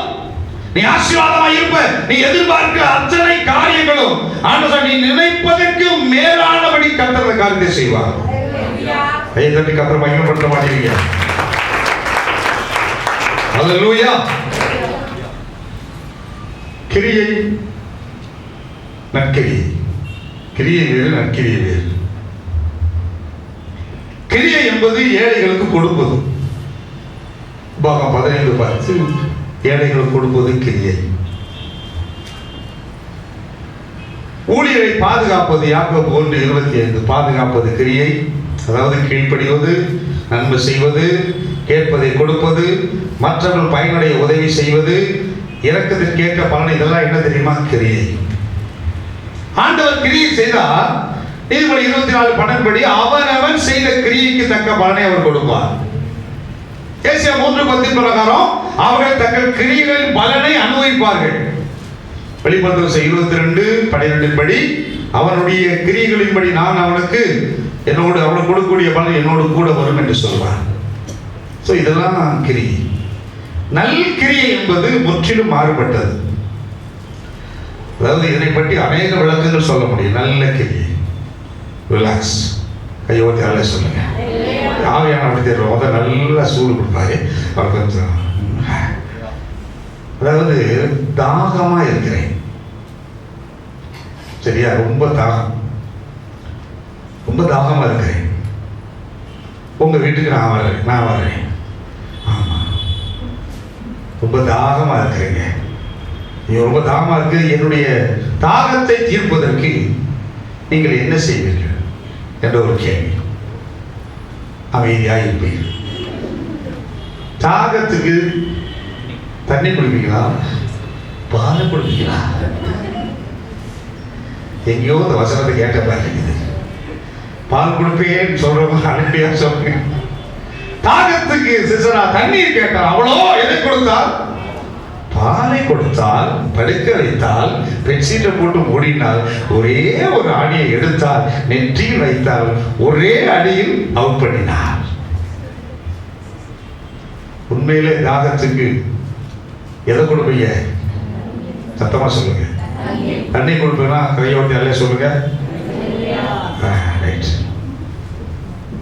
நீ ஆசீர்வாதமா இருப்ப. நீ எதிர்பார்க்கிற அத்தனை காரியங்களும் ஆண்டவர் நீ நினைப்பதற்கு மேலானபடி கர்த்தர் காரியத்தை செய்வார். கையை தட்டி கர்த்தரை மகிமைப்படுத்த மாட்டீங்க. அல்லேலூயா. கிரியை நற்கிரியை. கிரியை வேறு, நற்கிரியை வேறு. கிரியை என்பது ஏழைகளுக்கு கொடுப்பது. பாகம் 15:10 ஏழைகளுக்கு கொடுப்பது கிரியை. ஊழியரை பாதுகாப்பது யாக்கோபு 1:25 பாதுகாப்பது கிரியை. அதாவது கீழ்ப்படிவது, நன்மை செய்வது, கேட்பதை கொடுப்பது, மற்றவர்கள் பயனுடைய உதவி செய்வது, இரக்கத்திற்கு ஏற்ற பலன், இதெல்லாம் என்ன தெரியுமா? கிரியை. ஆண்டவர் கிரியை செய்தால் நீதிமொழி 24:12 படி அவனவன் செய்த கிரியைக்கு தக்க பலனை அவர் கொடுப்பார். ஏசாயா 3:10 பிரகாரம் அவர்கள் தங்கள் கிரியைகளின் பலனை அனுபவிப்பார்கள். வெளிப்படுத்தல் 22:12 படி அவனுடைய கிரியைகளின்படி நான் அவனுக்கு கொடுக்கக்கூடிய பலன் என்னோடு கூட வரும் என்று சொல்வார். சோ இதெல்லாம் கிரியை. நல் கிரியை என்பது முற்றிலும் மாறுபட்டது. அதாவது இதனை பற்றி அநேக விளக்கங்கள் சொல்ல முடியும். நல்ல கிரியை. ரிலாக்ஸ். கையோட்டி அல்ல சொல்லுங்க. ஆவியான அப்படி தெரியும். நல்லா சூடு கொடுப்பாரு. அவர் கொஞ்சம் அதாவது தாகமா இருக்கிறேன். சரியா? ரொம்ப தாகமா இருக்கிறேன். உங்க வீட்டுக்கு நான் வர்றேன். ஆமா, ரொம்ப தாகமா இருக்கிறீங்க. நீ ரொம்ப தாகமா இருக்கு. என்னுடைய தாகத்தை தீர்ப்பதற்கு நீங்கள் என்ன செய்வீர்கள் என்ற ஒரு கேள்வி. அமைதியாக இருப்பீர்கள். தாகத்துக்கு தண்ணி குடிப்பீங்களா? பால் குடிப்பீங்களா? எங்கேயோ இந்த வசனத்தை கேட்ட பாருங்க. பால் கொடுப்பேன்னு சொல்றவங்க அனுப்பியா சொல்லுங்க. தாகத்துக்கு சிசரா தண்ணீர் கேட்டார். அவ்வளோ எதை கொடுத்தால்? பாலை கொடுத்தால், படுக்க வைத்தால், பெட்ஷீட்டை போட்டு மூடினால், ஒரே ஒரு அடியை எடுத்தால், நெற்றியில் வைத்தால், ஒரே அடியில் அவுட் பண்ணினார். உண்மையிலே தாகத்துக்கு எதை கொடுப்பீங்க? சத்தமா சொல்லுங்க. தண்ணி கொடுப்பீங்கன்னா கையோட்டி அல்ல சொல்லுங்க.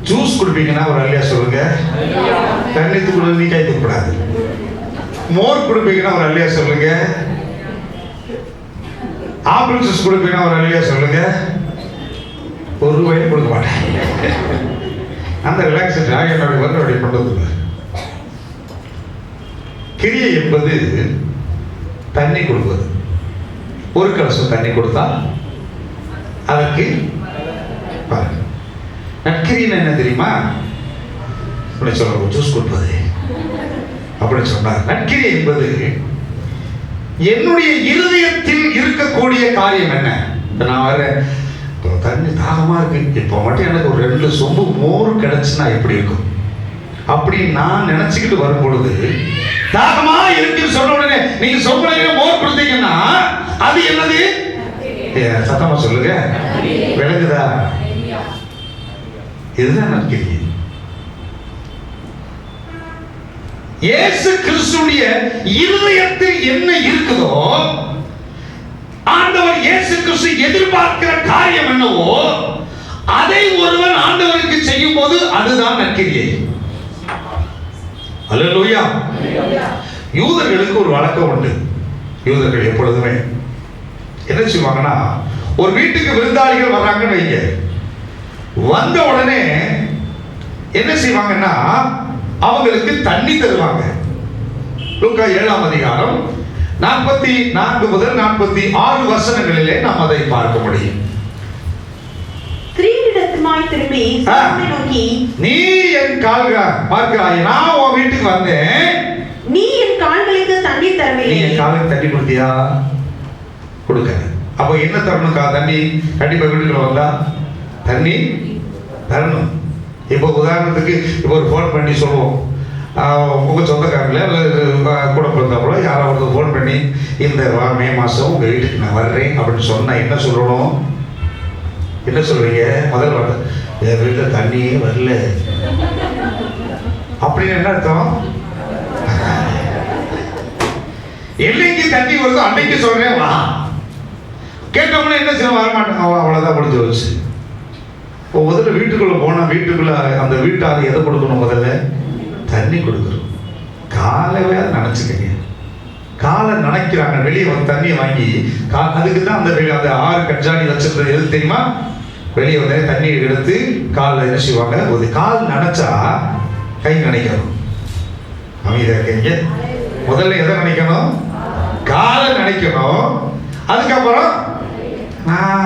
ஜூஸ் குடிப்பீங்கன்னா ஒரு அல்லையா சொல்லுங்க. தண்ணி தூக்குறது நீ கை தூக்கூடாது. மோர் குடிப்பீங்கன்னா ஒரு அல்லையா சொல்லுங்க. ஆப்பிள் ஜூஸ் குடிப்பீங்கன்னா ஒரு அல்லையா சொல்லுங்க. ஒரு ரூபாயும் கொடுக்க மாட்டேன். அந்த ரிலாக்ஸேஷன் என்னுடைய வருடைய கொண்டு வந்து. கிரியை என்பது தண்ணி கொடுப்பது. ஒரு கலசம் தண்ணி கொடுத்தா அதற்கு பாருங்க. நற்கிரியை என்ன தெரியுமா? சொல்ல ஜூஸ் கொடுப்பது அப்படி சொன்னார். நற்கிரியை என்பது என்னுடைய இருதயத்தில் இருக்கக்கூடிய காரியம் என்ன? நான் வர தண்ணி தாகமா இருக்கு, இப்போ மட்டும் எனக்கு ஒரு 2 சொம்பு மோர் கிடைச்சுன்னா எப்படி இருக்கும் அப்படி நான் நினைச்சுக்கிட்டு வரும் பொழுது, தாகமா இருக்குன்னு சொன்ன உடனே நீங்க சொம்பு மோர் கொடுத்தீங்கன்னா அது என்னது? சத்தமா சொல்லுங்க. விளங்குதா? இதுதான் நற்கிரியை. இயேசு கிறிஸ்துடைய இருதயத்தில் என்ன இருக்குதோ, ஆண்டவர் இயேசு கிறிஸ்து எதிர்பார்க்கிற காரியம் என்னவோ அதை ஒருவன் ஆண்டவருக்கு செய்யும் போது அதுதான் நற்கிரியை. அல்லேலூயா. யூதர்களுக்கு ஒரு வழக்கம் உண்டு. யூதர்கள் எப்பொழுதுமே என்ன செய்வாங்கன்னா, ஒரு வீட்டுக்கு விருந்தாளிகள் வர்றாங்கன்னு வைங்க, வந்த உடனே என்ன செய்வாங்கன்னா அவங்களுக்கு தண்ணி தருவாங்க. லூக்கா 7ஆம் அதிகாரம் 44 முதல் 46 வசனங்களிலே நாம் அதை பார்க்க முடியும். ஸ்திரீயிடமாய் திரும்பி அவனை நோக்கி, நீ என் கால்கள் பார்க்கிறாய், நான் உன் வீட்டுக்கு வந்தேன், நீ என் கால்களுக்கு தண்ணீர் தரவில்லை. நீ என் காலுக்கு தண்ணி கொடுத்தியா? கொடுக்க. அப்போ என்ன தரணும்? தண்ணி கண்டிப்பா வீட்டுக்குள்ள வந்தா தண்ணி தரணும். இப்போ உதாரணத்துக்கு இப்போ ஒரு ஃபோன் பண்ணி சொல்லுவோம், உங்கள் சொந்தக்காரங்கள கூட பிறந்தவங்களோ யாராவது ஃபோன் பண்ணி இந்த மே மாதம் உங்கள் வீட்டுக்கு நான் வர்றேன் அப்படின்னு சொன்னால் என்ன சொல்லணும்? என்ன சொல்றீங்க? முதல் வார்த்தை, என் வீட்டில் தண்ணியே வரல அப்படின்னு என்ன அர்த்தம்? என்னைக்கு தண்ணி வருதோ அன்னைக்கு சொல்றேன் வா. கேட்டோம்னா என்ன செய்ய வரமாட்டேன், அவ்வளோதான் முடிஞ்சு வச்சு. இப்போ முதல்ல வீட்டுக்குள்ள போனால் வீட்டுக்குள்ள அந்த வீட்டாக எதை கொடுக்கணும்? முதல்ல தண்ணி கொடுக்கணும். காலவே நினைச்சுக்கங்க, காலை நினைக்கிறாங்க. வெளியே வந்து தண்ணியை வாங்கி அதுக்கு தான் அந்த ஆறு கஞ்சாணி வச்சிருந்தது எது தெரியுமா? வெளியே வந்து தண்ணியை எடுத்து காலில் என்ன செய்வாங்க? ஒரு கால் நினைச்சா கை நினைக்கணும். அமைதியா இருக்கீங்க. முதல்ல எதை நினைக்கணும்? காலை நினைக்கணும். அதுக்கப்புறம்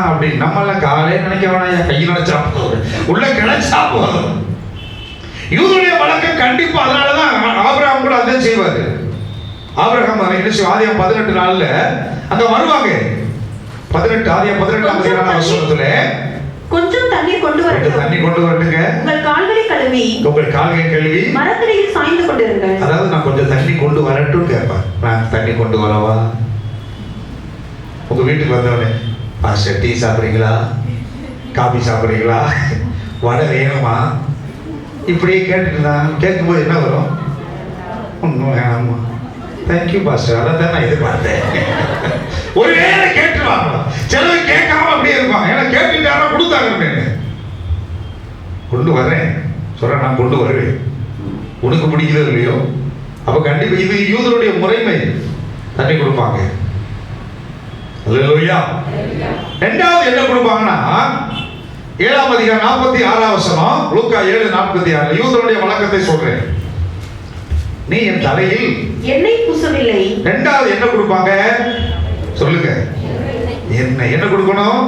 அப்படி நம்மளாம் காலே நினைக்க வேணாம், கை நினைச்சா போதும், உள்ள கிடைச்சா போதும். யூதருடைய வழக்கம் கண்டிப்பா. அதனாலதான் ஆபிரகாம் கூட அதான் செய்வாரு. ஆபிரகாம் ஆதியாகமம் 18 நாள்ல அங்க வருவாங்க. 18 ஆதியாகமம் 18 வசனத்துல கொஞ்சம் தண்ணீர் கொண்டு வரட்டும், தண்ணி கொண்டு வரட்டுங்க, உங்கள் கால்களை கழுவி மரத்தடியில் சாய்ந்து கொண்டிருங்கள். அதாவது நான் கொஞ்சம் தண்ணி கொண்டு வரட்டும் கேட்பேன். நான் தண்ணி கொண்டு வரவா? உங்க வீட்டுக்கு வந்தவனே, பாஸ்டர் டீ சாப்பிட்றீங்களா, காபி சாப்பிட்றீங்களா, வடை வேணுமா, இப்படியே கேட்டுட்டு கேட்கும்போது என்ன வரும்? ஒன்றும் வேணாமா, தேங்க்யூ பாஸ்டர், அதை தான் நான் எதிர்பார்த்தேன். ஒரு வேலை கேட்டுருவாங்க. சிலர் கேட்காம அப்படியே இருப்பாங்க. ஏன்னா கேட்டுட்டாரா கொடுத்தாங்க. கொண்டு வரேன் சொல்றேன், நான் கொண்டு வருவேன், உனக்கு பிடிக்கிறது இல்லையோ. அப்ப கண்டிப்பா இது யூதருடைய முறைமை. தண்ணி கொடுப்பாங்க. அல்லேலூயா. இரண்டாவது என்ன கொடுப்பாங்கன்னா 7ஆம் அதிகாரம் 46ஆம் வசனம், லூக்கா 7:46. யூதருடைய வழக்கத்தை சொல்றேன். நீ என் தலையில் எண்ணெய் பூசவில்லை. இரண்டாவது என்ன கொடுப்பாங்க சொல்லுங்க? எண்ணெய். என்ன கொடுக்கணும்?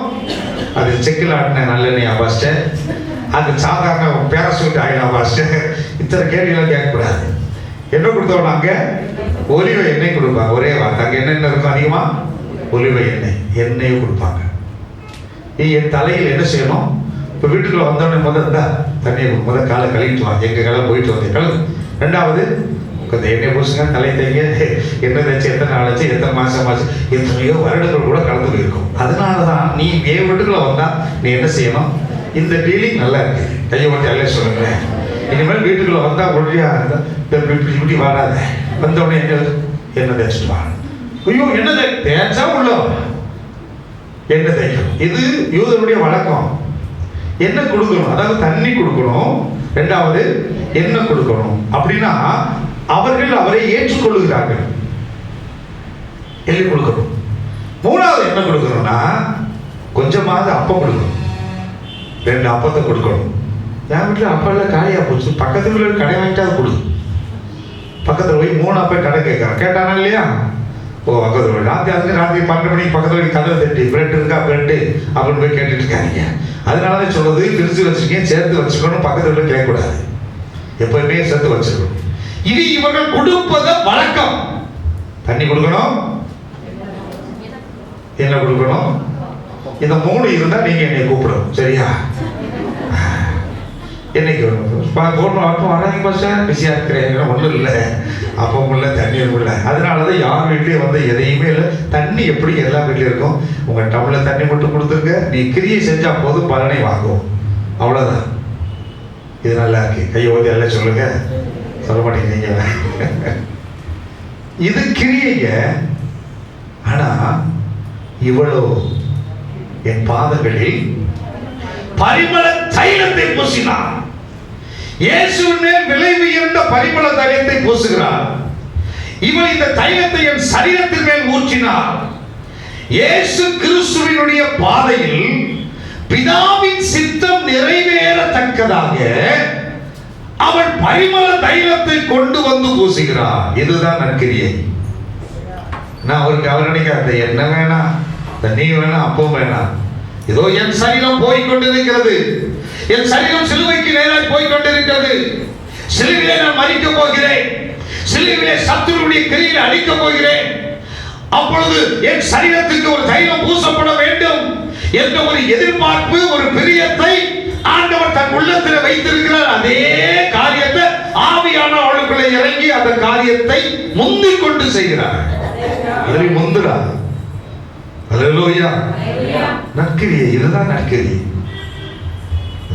அது செக்கில் ஆட்டின நல்லெண்ணெய் பாஸ்டர், அது சாதாரண பேராசூட் ஆயினா பாஸ்டர், இத்தனை கேள்வியெல்லாம் கேட்கக்கூடாது. என்ன கொடுத்தோம்னாங்க? ஒலிவ எண்ணெய் கொடுப்பாங்க. ஒரே வார்த்தை. அங்கே என்ன இருக்கும் அதிகமா? ஒலிவ எண்ணெய். எண்ணெயும் கொடுப்பாங்க. நீ என் தலையில் என்ன செய்யணும்? இப்போ வீட்டுக்குள்ள வந்தோடனே முதல்ல தண்ணியை முதல் காலை கழுவிட்டு வா. எங்கள் காலை போயிட்டு வந்தேன் கழுவு. ரெண்டாவது கொஞ்சம் எண்ணெய் பூசுங்க, தலை தைங்க. எண்ணெய் தைச்சு எத்தனை நாள் ஆச்சு, எத்தனை மாதம் ஆச்சு, எத்தனையோ வருடங்கள் கூட கலந்து போயிருக்கும். அதனால தான் நீ என் வீட்டுக்குள்ள வந்தா நீ என்ன செய்யணும்? இந்த டீலிங் நல்லா இருக்கு, கையை ஓட்டி அல்ல சொல்லுங்களேன். இனிமேல் வீட்டுக்குள்ள வந்தா ஒழியா இப்படி வராத. வந்தோடனே என்ன தேய்ச்சிட்டு வா. ஐயோ என்ன தேய்ச்சா உள்ள என்ன தேய்க்கணும். இது யூதருடைய வழக்கம். என்ன கொடுக்கணும்? அதாவது தண்ணி கொடுக்கணும். ரெண்டாவது என்ன கொடுக்கணும் அப்படின்னா அவர்கள் அவரை ஏற்றுக்கொள்ளுகிறார்கள். எள்ளி கொடுக்கணும். மூணாவது என்ன கொடுக்கணும்னா கொஞ்சமாவது அப்பம் கொடுக்கணும். 2 அப்பத்தை கொடுக்கணும். என் வீட்டில் அப்பெல்லாம் காலியாக போச்சு, பக்கத்து வீட்டில் கடை வாங்கிட்டா கொடு. பக்கத்தில் போய் 3 அப்பம் கடை கேட்கறான். கேட்டானா இல்லையா? ஓ பக்கத்து வீடு ராத்திரி 12 மணிக்கு பக்கத்து வீடு கதவை தட்டி பிரெட் இருக்கா பிரெட்டு அப்படின்னு போய் கேட்டுட்டு இருக்காங்க. அதனாலதான் சொல்றது, பிரிச்சு வச்சிருக்கேன், சேர்த்து வச்சுக்கணும். பக்கத்து வீட்டில் கேட்கக்கூடாது, எப்பவுமே சேர்த்து வச்சுக்கணும். இது இவர்கள் கொடுப்பத வழக்கம். தண்ணி கொடுக்கணும், என்ன கொடுக்கணும்? இந்த 3 இருந்தா நீங்க என்னை கூப்பிடணும். சரியா? என்னைக்கு வராங்க பாஸ்டர், பிஸியா இருக்கிறேன், ஒன்றும் இல்லை, அப்பவும் இல்லை, தண்ணியும் இல்லை. அதனாலதான் யார் வீட்லயும் வந்து எதையுமே இல்லை. தண்ணி எப்படி எல்லா வீட்லயும் இருக்கும். உங்க டம்ளர் தண்ணி மட்டும் கொடுத்துருங்க, நீ கிரியை செஞ்சா போதும், பலனை வாங்கும். அவ்வளவுதான். இது நல்லா இருக்கு. கையை ஓதி எல்லாம் சொல்லுங்க. சொல்ல மாட்டேங்கிறீங்க. இது கிரியைங்க. ஆனா இவ்வளோ என் பாதங்களில் பரிமள தைலத்தை பூசினார். இயேசுவின் விலை உயர்ந்த பரிமள தைலத்தை பூசுகிறார். இவள் இந்த தைலத்தை என் சரீரத்தின் மேல் ஊற்றினார். இயேசு கிறிஸ்துவினுடைய பாதையில் பிதாவின் சித்தம் நிறைவேறத்தக்கதாக அவள் பரிமள தைலத்தை கொண்டு வந்து பூசுகிறார். இதுதான் நற்கிரியை. நான் அவர் நினைக்காத என்ன வேணாம், தண்ணி வேணாம், அப்பவும் வேணாம், இதோ என் சரீரம் போய்கொண்டிருக்கிறது, என் சரீரம் சிலுவைக்கு நேராக போய்கொண்டிருக்கிறது, சிலுவையிலே நான் மரிக்க போகிறேன், சிலுவையிலே சத்துருவுடைய கிரியை அழிக்க போகிறேன். அப்பொழுது என் சரீரத்துக்கு ஒரு தைலம் பூசப்பட வேண்டும். என்ற ஒரு எதிர்பார்ப்பு, ஒரு பிரியத்தை ஆண்டவர் தன் உள்ளத்தில் வைத்திருக்கிறார். அதே காரியத்தை ஆவியான அவளுக்குள்ளே இறங்கி அந்த காரியத்தை முந்திக் கொண்டு செய்கிறார். அதில் முந்துறார். அல்லேலூயா. நற்கிரியை, இதுதான் நற்கிரியை.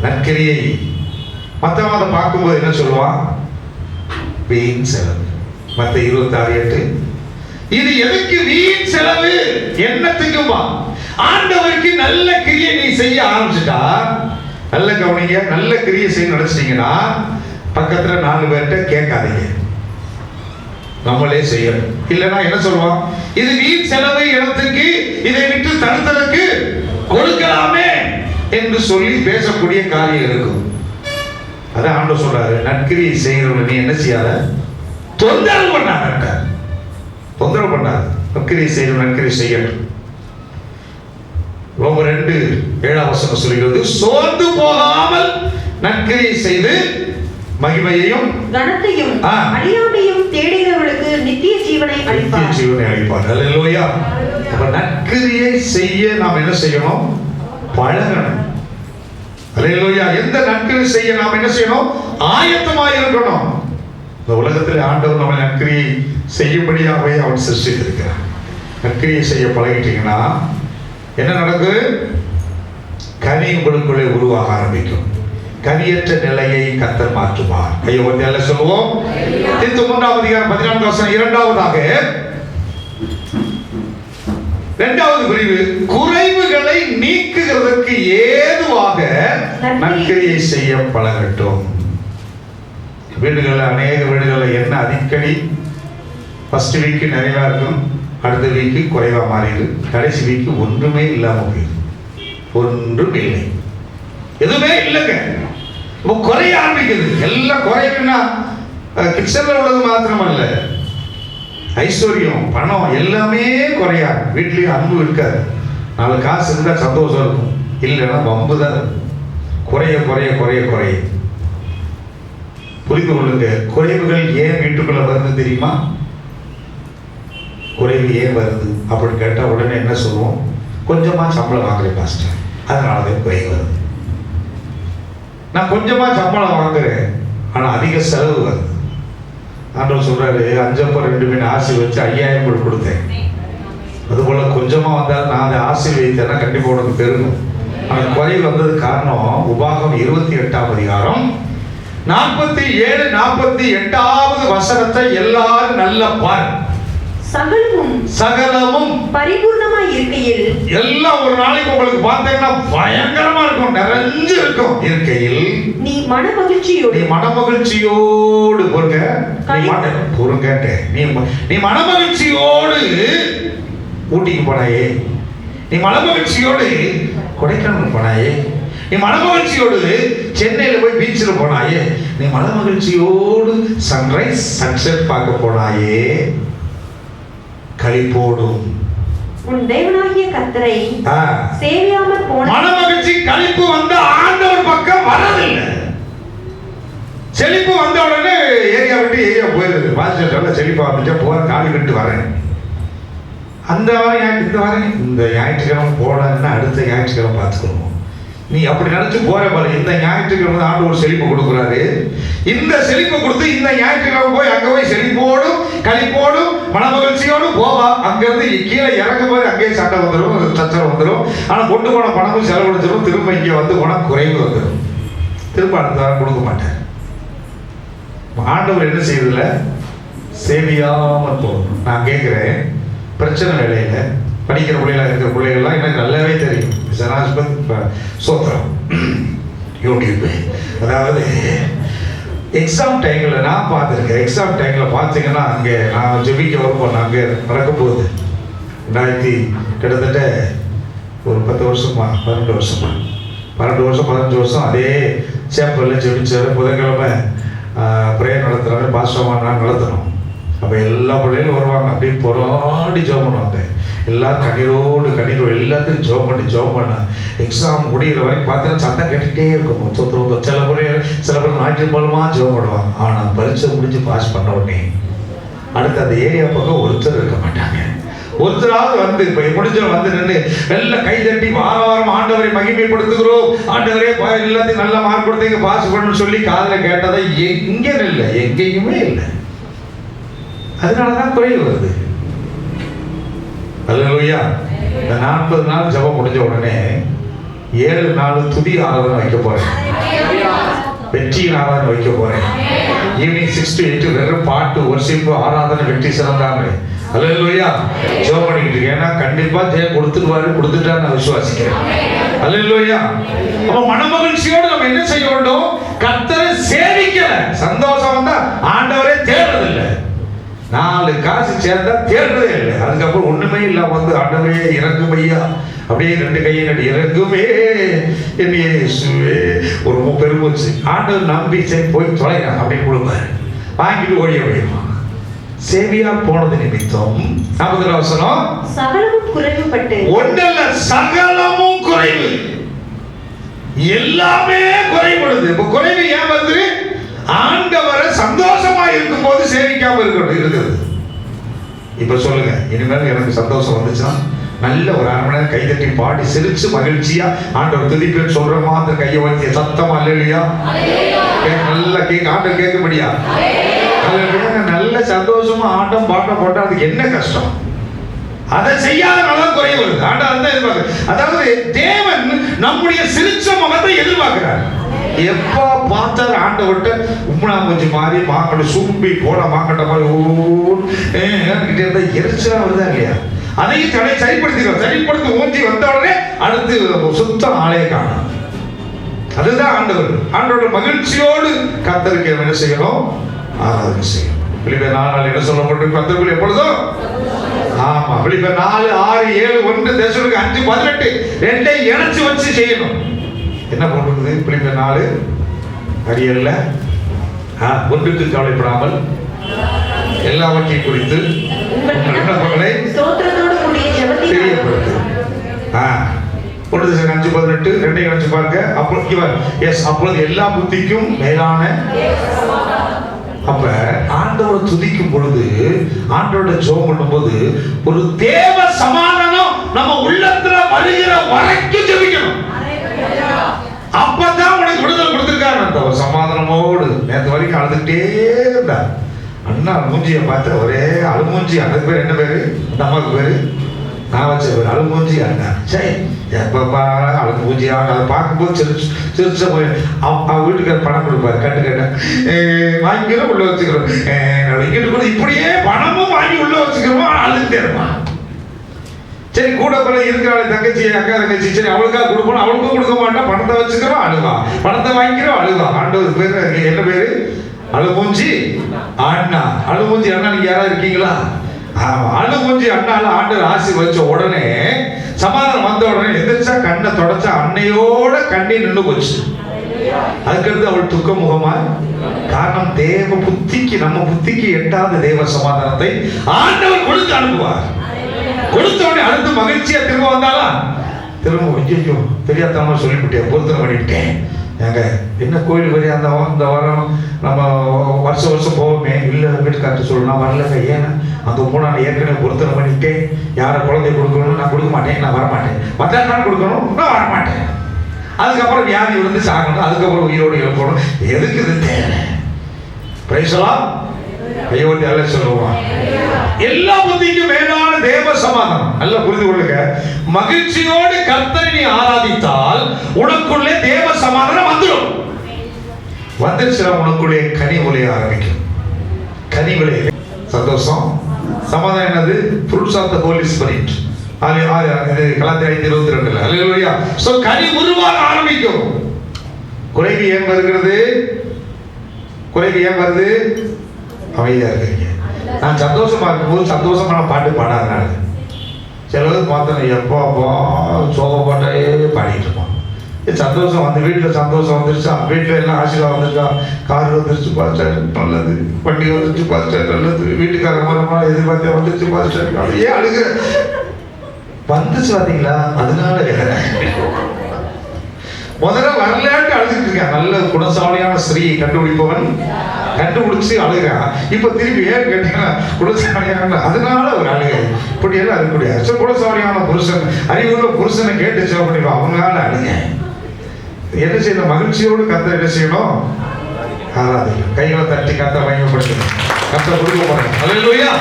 நற்கிரியை மற்றவங்க அதை பார்க்கும்போது என்ன சொல்லுவான்? வீண் செலவு. மத்த 26:8 இது எதுக்கு வீண் செலவு? என்னத்துக்குமா? ஆண்டவருக்கு நல்ல கிரியை நீ செய்ய ஆரம்பிச்சுட்டா, நல்ல கவனிங்க, நல்ல கிரியை செய்ய நினைச்சிட்டீங்கன்னா பக்கத்துல 4 பேர்கிட்ட கேட்காதீங்க, நம்மளே செய்யணும். இல்லைன்னா என்ன சொல்லுவான்? இது வீண் செலவு, இடத்துக்கு இதை விட்டு தடுத்ததற்கு கொடுக்கலாமே என்று சொல்லி பேசக்கூடிய காரியம் இருக்கும். அதான் ஆண்டவர் சொல்றாரு, நற்கிரியை செய்கிறவங்க நீ என்ன செய்யாத, தொந்தரவு பண்ணாத. தொந்தரவு பண்ணாது. நற்கிரியை செய்கிறவங்க நற்கிரியை செய்யட்டும். ரோமர் 2:7 சொல்கிறது, சோர்ந்து போகாமல் நற்கிரியை செய்து மகிமையையும் கனத்தையும் அழியாமையும் தேடுகிறவர்களுக்கு நித்திய ஜீவனை அளிப்பார். அல்லேலூயா. அப்ப நற்கிரியை செய்ய நாம் என்ன செய்யணும்? பழகணும். அல்லேலூயா. எந்த நற்கிரியை செய்ய நாம் என்ன செய்யணும்? ஆயத்தமாய் இருக்கணும். இந்த உலகத்தில் ஆண்டவர் நம்ம நற்கிரியை செய்யும்படியாகவே அவன் சிருஷ்டித்திருக்கிறான். நற்கிரியை செய்ய பழகிட்டீங்கன்னா என்ன நடக்கும்? கனி உங்களுக்குள்ளே உருவாக ஆரம்பிக்கும். கனியற்ற நிலையை கர்த்தர் மாற்றுவார். ஐயோ, எல்லாம் சொல்லுவோம். தீத்து 3:14 இரண்டாவதாக, இரண்டாவது பிரிவு, குறைவுகளை நீக்குகிறதற்கு ஏதுவாக நற்கிரியை செய்ய பழகட்டும். வீடுகளில், அநேக வீடுகளில் என்ன அடிக்கடி ஃபர்ஸ்ட் வீக்கு நிறைவா இருக்கும், அடுத்த வீக்கு குறைவா மாறிடு, கடைசி வீக்கு ஒன்றுமே இல்லாம போயிடும். ஒன்றும் இல்லை, எதுவுமே இல்லைங்க. இப்போ குறைய ஆரம்பிக்குது. எல்லாம் குறையுன்னா கிச்சன்ல உள்ளது மாத்திரமல்ல, ஐஸ்வர்யம், பணம் எல்லாமே குறையா. வீட்லயும் அன்பு இருக்காது. 4 காசு இருந்தா சந்தோஷம் இருக்கும், இல்லைன்னா வம்பு தான். குறைய குறைய குறைய குறைய. புரிந்து கொள்ளுங்க. குறைவுகள் ஏன் வீட்டுக்குள்ள வருது தெரியுமா? குறைவு ஏன் வருது அப்படின்னு கேட்டால் உடனே என்ன சொல்லுவோம்? கொஞ்சமா சம்பளம் வாங்குறேன் பாஸ்டர், அதனாலதான் குறைவு வருது. நான் கொஞ்சமா சம்பளம் வாங்குறேன், ஆனா அதிக செலவு வருது. ஆண்டவர் சொல்றாரு, 5 அப்பம் 2 மீன் ஆசி வச்சு 5000 கொடுத்தேன். அதுபோல கொஞ்சமா வந்தாலும் நான் அதை ஆசீர்வதித்தேன்னா கண்டிப்பா உனக்கு பெருகும். ஆனால் குறைவு வந்தது காரணம் உபாகம் 28 47 48 எல்லாரும் நல்லா பாரு. சகலமும் பரிபூர்ணமாய் இருக்கையில், எல்லாம் ஒரு நாளைக்கு உங்களுக்கு பார்த்தீங்கன்னா பயங்கரமா இருக்கும், நிறைஞ்சு இருக்கும். இருக்கையில் நீ மனமகிழ்ச்சியோடு நீ மனமகிழ்ச்சியோடு ஊட்டிக்கு போனாயே, நீ மனமகிழ்ச்சியோடு கொடைக்கானல் போனாயே, நீ மனமகிழ்ச்சியோடு சென்னையில போய் பீச்சில் போனாயே, நீ மனமகிழ்ச்சியோடு சன்ரைஸ் சன்செட் பார்க்க போனாயே, களிப்போடும் உன் தேவனாகிய கர்த்தரை சேவியாமல் போன மனமகிழ்ச்சி களிப்பு வந்து ஆண்டவர் பக்கம் வரதில்லை. செழிப்பு வந்த உடனே ஏரியா விட்டு ஏரியா போயிருது. பாஸ்டர் செழிப்பா வந்துட்டா போற, காலி விட்டு வரேன், அந்த வாரம் இந்த வாரம் இந்த ஞாயிற்றுக்கிழமை போனேன்னா அடுத்த ஞாயிற்றுக்கிழமை பார்த்துக்கணும். நீ அப்படி நினைச்சு போற பாரு. இந்த ஞாயிற்றுக்கிழமை ஆண்டு ஒரு செழிப்பு கொடுக்குறாரு. இந்த செழிப்பு கொடுத்து இந்த ஞாயிற்றுக்கிழமை போய் அங்க போய் செழிப்போடும் களிப்போடும் மனமகிழ்ச்சியோடும் போவா. அங்கிருந்து கீழே இறங்கும் போது அங்கேயே சண்டை வந்துடும், சச்சரவு வந்துடும். ஆனா கொண்டு போன பணமும் செலவழிச்சிடும். திரும்ப இங்க வந்து போனா குறைவு வந்துடும். திரும்ப அடுத்த வாரம் கொடுக்க மாட்டேன். ஆண்டவர் என்ன செய்யறதுல சேவியாமல் போகணும். நான் கேட்கிறேன், பிரச்சனை வேலையில படிக்கிற பிள்ளைகளா இருக்கிற பிள்ளைகள்லாம் எனக்கு நல்லாவே தெரியும். சோத்திரம் யூடியூப், அதாவது எக்ஸாம் டைம்ல நான் பார்த்துருக்கேன். எக்ஸாம் டைம்ல பார்த்தீங்கன்னா அங்கே நான் ஜெபிக்க வரும்போது அங்கே நடக்கும் போது கிட்டத்தட்ட ஒரு 10 வருஷமா 12 வருஷமா 15 வருஷம் அதே சேப்பல்ல ஜெபிச்சாரு. புதன்கிழமை பிரேயர் நடத்துறாரு, பாஸ்டர்மானா நடத்தணும். அப்போ எல்லா பிள்ளைகளும் வருவாங்க, அப்படியே போராடி ஜெபம் பண்ணுவாங்க. எல்லாரும் கண்ணீரோடு எல்லாத்தையும் ஜெபம் பண்ண எக்ஸாம் முடிகிற வரைக்கும் பார்த்தீங்கன்னா சத்தம் கேட்டுக்கிட்டே இருக்கும். சில பேர் ஞாயிற்றுக்கிழமா ஜெபம் பண்ணுவாங்க. ஆனால் பரீட்சை முடிஞ்சு பாஸ் பண்ண உடனே அடுத்து அந்த ஏரியா பக்கம் ஒருத்தர் இருக்க மாட்டாங்க. ஒருத்தராவது வந்து இப்ப முடிஞ்ச வந்து நின்று எல்லாம் கை தட்டி வார வாரம் ஆண்டவரை மகிமைப்படுத்துகிறோம், ஆண்டவரே எல்லாத்தையும் நல்ல மார்க் கொடுத்தீங்க பாஸ் பண்ணு சொல்லி காதுல கேட்டதை எங்க இல்லை, எங்கேயுமே இல்லை. அதனாலதான் குறைவு வருது. அல்லேலூயா. இந்த 40 நாள் ஜெபம் முடிஞ்ச உடனே 7 நாள் துதி ஆராதனை வைக்க போறேன், வெற்றியின் ஆராதனை வைக்க போறேன். ஈவினிங் 6 to 8 வெறும் பாட்டு, வர்ஷிப்பு, ஆராதனை, வெற்றி சிறந்தாங்க. அல்லேலூயா. ஜெபம் பண்ணிக்கிட்டு இருக்கேன். ஏன்னா கண்டிப்பா ஜெயம் கொடுத்துட்டா நான் விசுவாசிக்கிறேன். அல்லேலூயா. அப்ப மனமகிழ்ச்சியோடு நம்ம என்ன செய்ய வேண்டும்? கர்த்தரை சேவிக்கல. சந்தோஷம் வந்தா ஆண்டவரே தேடுறதில்லை. 4 காசு சேர்ந்தா தேடுறதே இல்லை. அதுக்கப்புறம் ஒண்ணுமே இல்லாம வந்து ஆண்டவரே இறங்கும் ஐயா, அப்படியே 2 கையை நடி இறங்குமே என்னையே இயேசுவே, ஒரு பெருமூச்சு. ஆண்டவர் நம்பி சரி போய் தொலைங்க அப்படின்னு கொடுப்பாரு, வாங்கிட்டு ஓடிய முடியுமா? சேவியா போனது நிமித்தம் 40 வசனம், சகலமும் குறைவுபட்டு, ஒன்றல்ல சகலமும் குறைவு, எல்லாமே குறைபடுது. இப்ப குறைவு ஏன் வந்து? ஆண்டவரை சந்தோஷமா இருக்கும் போது சேவிக்காம இருக்கிறது. இப்ப சொல்லுங்க, இனிமேல் எனக்கு சந்தோஷம் வந்துச்சுன்னா நல்ல ஒரு 1/2 மணி நேரம் கைதட்டி பாடி சிரிச்சு மகிழ்ச்சியா ஆண்டவர் துதிப்பேன்னு சொல்ற மாதிரி கையை வச்சு சத்தமா இல்லையா நல்லா கேட்க ஆண்டவர் கேட்க முடியா? நல்ல சந்தோஷமா ஆட்டம் பாட்டம் போட்டா அதுக்கு என்ன கஷ்டம்? அதை செய்யாதனால குறைவு வருது. ஆண்டவர் எதிர்பார்க்க, அதாவது தேவன் நம்முடைய சிரிச்ச முகத்தை எதிர்பார்க்கிறார். எப்ப பார்த்தாலும் ஆண்டவர்கிட்ட உம்னா கொஞ்சம் மாறி மாக்கட்ட சூப்பி போட மாக்கட்ட மாதிரி ஓகிட்டே இருந்தா எரிச்சலா வருதா இல்லையா? அதையும் சரிப்படுத்தி ஊஞ்சி வந்த உடனே அடுத்து சுத்தம் ஆலய காணும். அதுதான் ஆண்டவர். ஆண்டோட மகிழ்ச்சியோடு கர்த்தருக்கு என்ன செய்யணும்? ஆராதனை செய்யணும். பிலிப்பியர் 4:4 என்ன சொல்லப்பட்டிருக்கு? கர்த்தருக்குள் எப்பொழுதும், ஆமா, பிலிப்பியர் 4, 6, 7, 1 தெசலோனிக்கேயர் 5, 18 ரெண்டையும் இணைச்சு வச்சு செய்யணும். என்ன போட்டிருக்குது? பிலிப்பியர் 4 அரியல்ல ஒன்றுக்கு கவலைப்படாமல் எல்லாவற்றையும் குறித்து விண்ணப்பங்களை தெரியப்படுத்து. 5:18 ரெண்டையும் இணைச்சு பாருங்க. அப்பொழுது எல்லா புத்திக்கும் மேலான, அப்ப ஆண்டவரை துதிக்கும் பொழுது, ஆண்டவரோட ஜெபம் பண்ணும்போது ஒரு தேவ சமாதானம் நம்ம உள்ளத்துல வருகிற வரைக்கும் ஜெபிக்கணும். அப்பதான் உனக்கு விடுதலை கொடுத்திருக்காரு. அந்த சமாதானமோடு நேற்று வரைக்கும் அழுதுகிட்டே இருந்தா, அண்ணா மூஞ்சியை பார்த்த ஒரே அழுமூஞ்சி. அந்த பேர் என்ன பேரு? அந்த அம்மாவுக்கு பேரு நான் வச்ச பேர் அழுமூஞ்சி அண்ணா. சரி, எப்ப அழுமூஞ்சியா அதை பார்க்கும்போது சிரிச்ச போய் வீட்டுக்கு பணம் கொடுப்பாரு. கட்டு வாங்கிக்கிறோம், உள்ள வச்சுக்கிறோம். இங்கிட்டு கூட இப்படியே பணமும் வாங்கி உள்ள வச்சுக்கிறோம், அழுதுட்டே இருப்பான். சரி, கூட போல இருக்கிறாள் தங்கச்சி, அக்கா தங்கச்சி, சரி அவளுக்காக கொடுக்கணும், அவளுக்கும் கொடுக்க மாட்டான். பணத்தை வச்சுக்கிறோம், அழுவா. பணத்தை வாங்கிக்கிறோம், அழுவா. ஆண்டவர் பேரு என்ன பேரு? அழுமூஞ்சி அண்ணா. அழுமூஞ்சி அண்ணா நீங்க யாராவது இருக்கீங்களா? ஆமா, அழுமூஞ்சி அண்ணால ஆண்டவர் ஆசி வச்ச உடனே, சமாதானம் வந்த உடனே எந்திரிச்சா கண்ணை தொடச்சா அன்னையோட கண்ணி நின்று போச்சு. அதுக்கடுத்து அவள் துக்க முகமா. காரணம், தேவ புத்திக்கு, நம்ம புத்திக்கு எட்டாத தேவ சமாதானத்தை ஆண்டவர் கொடுத்து அனுப்புவார். கொடுத்தவனே அடுத்து மகிழ்ச்சியா திரும்ப வந்தாலா, திரும்ப ஐயோ தெரியாதவங்க சொல்லிவிட்டேன், பொருத்தனை பண்ணிவிட்டேன். ஏங்க என்ன கோயில் வரையா அந்த வாரம் நம்ம வருஷம் போவோமே, இல்லை வீட்டுக்கார்ட்ட சொல்லணும் வரலங்க. ஏன்னா அங்கே போனால் நான் ஏற்கனவே பொருத்தனை பண்ணிவிட்டேன், யாரை குழந்தை கொடுக்கணும், நான் கொடுக்க மாட்டேன், நான் வரமாட்டேன். வந்தாலும் கொடுக்கணும், நான் வரமாட்டேன். அதுக்கப்புறம் வியாதி விழுந்து சாகணும், அதுக்கப்புறம் உயிரோடு இழக்கணும். எதுக்கு இது தேவை? பிரைசலாம் கையோட்டி அல்ல சொல்லுவான். எல்லா புத்திக்கும் மேலான தேவ சமாதானம். நல்லா புரிந்து கொள்ளுங்க. மகிழ்ச்சியோடு கர்த்தரை நீ ஆராதித்தால் உனக்குள்ளே தேவ சமாதானம் வந்துடும். வந்துருச்சுனா உனக்குள்ளே கனி விளைய ஆரம்பிக்கும். கனி விளைய சந்தோஷம், சமாதானம். என்னது? Fruits of the Holy Spirit. கலாத்தியர் 5:22. அல்லேலூயா. சோ கனி உருவாக ஆரம்பிக்கும். குறைவு ஏன் வருகிறது? குறைவு ஏன் வருது? அமைதியா இருக்கீங்க. நான் சந்தோஷமா இருக்கும்போது சந்தோஷமான பாட்டு பாடாதனால சிலது பார்த்தேன், எப்போ அப்போ சோகப்பாட்டே பாடிட்டு இருப்பான். சந்தோஷம் வந்து வீட்டில் சந்தோஷம் வந்துருச்சா, வீட்டில் எல்லாம் ஆசீர்வாதம் வந்துருச்சா, கார் வந்துருச்சு பாஸ்டர் நல்லது, வண்டி வந்துருச்சு பாஸ்டர் நல்லது, வீட்டுக்கார மரமா எதிர்பார்த்தா வந்துருச்சு பாஸ்டர், அதையே அழுகிற வந்துச்சு பார்த்தீங்களா? அதனால முதல்ல வரலாட்டு அழுதுட்டு இருக்கேன். நல்ல குணசாலியான ஸ்திரீ கண்டுபிடிப்பவன் கண்டுபிடிச்சு அழுகிறான். இப்ப திருப்பி ஏன் கேட்டீங்கன்னா குலசாமியான அதனால ஒரு அழுகை. இப்படி எல்லாம் இருக்கக்கூடிய குலசாமியான புருஷன் அறிவுள்ள புருஷனை கேட்டு சேவ் பண்ணிடுவோம். அவங்களால அழுங்க என்ன செய்யணும்? மகிழ்ச்சியோடு கத்த என்ன செய்யணும்? ஆராதிக்கணும். கைகளை தட்டி கத்த மகிமைப்படுத்தணும். கத்த கொடுக்க போறேன். அல்லேலூயா.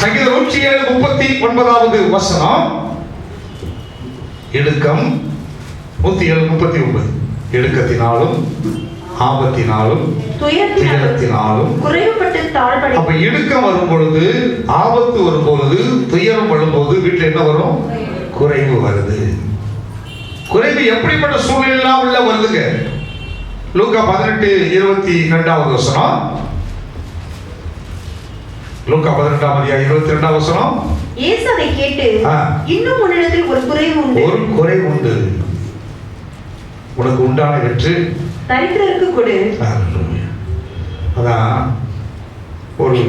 சங்கீதம் 107:39 வசனம். இடுக்கம் 107:39. இடுக்கத்தினாலும் ஆபத்தினாலும் துயரத்தினாலும் குறைவுபட்டு தாழ்வடை. அப்ப இடுக்கம் வரும் பொழுது, ஆபத்து வரும் பொழுது, துயரம் வரும்போது வீட்டுல என்ன வரும்? குறைவு வருது. குறைவு எப்படிப்பட்ட சூழ்நிலை உள்ள வருதுங்க? லூக்கா 18:22 வசனம். லூக்கா 18:22 வசனம். இயேசு அதை கேட்டு, இன்னும் உன்னிடத்தில் ஒரு குறைவு உண்டு. ஒரு குறைவு உண்டு. உனக்கு உண்டான வெற்றி தரித்திரருக்கு கொடு. அதான் ஒரு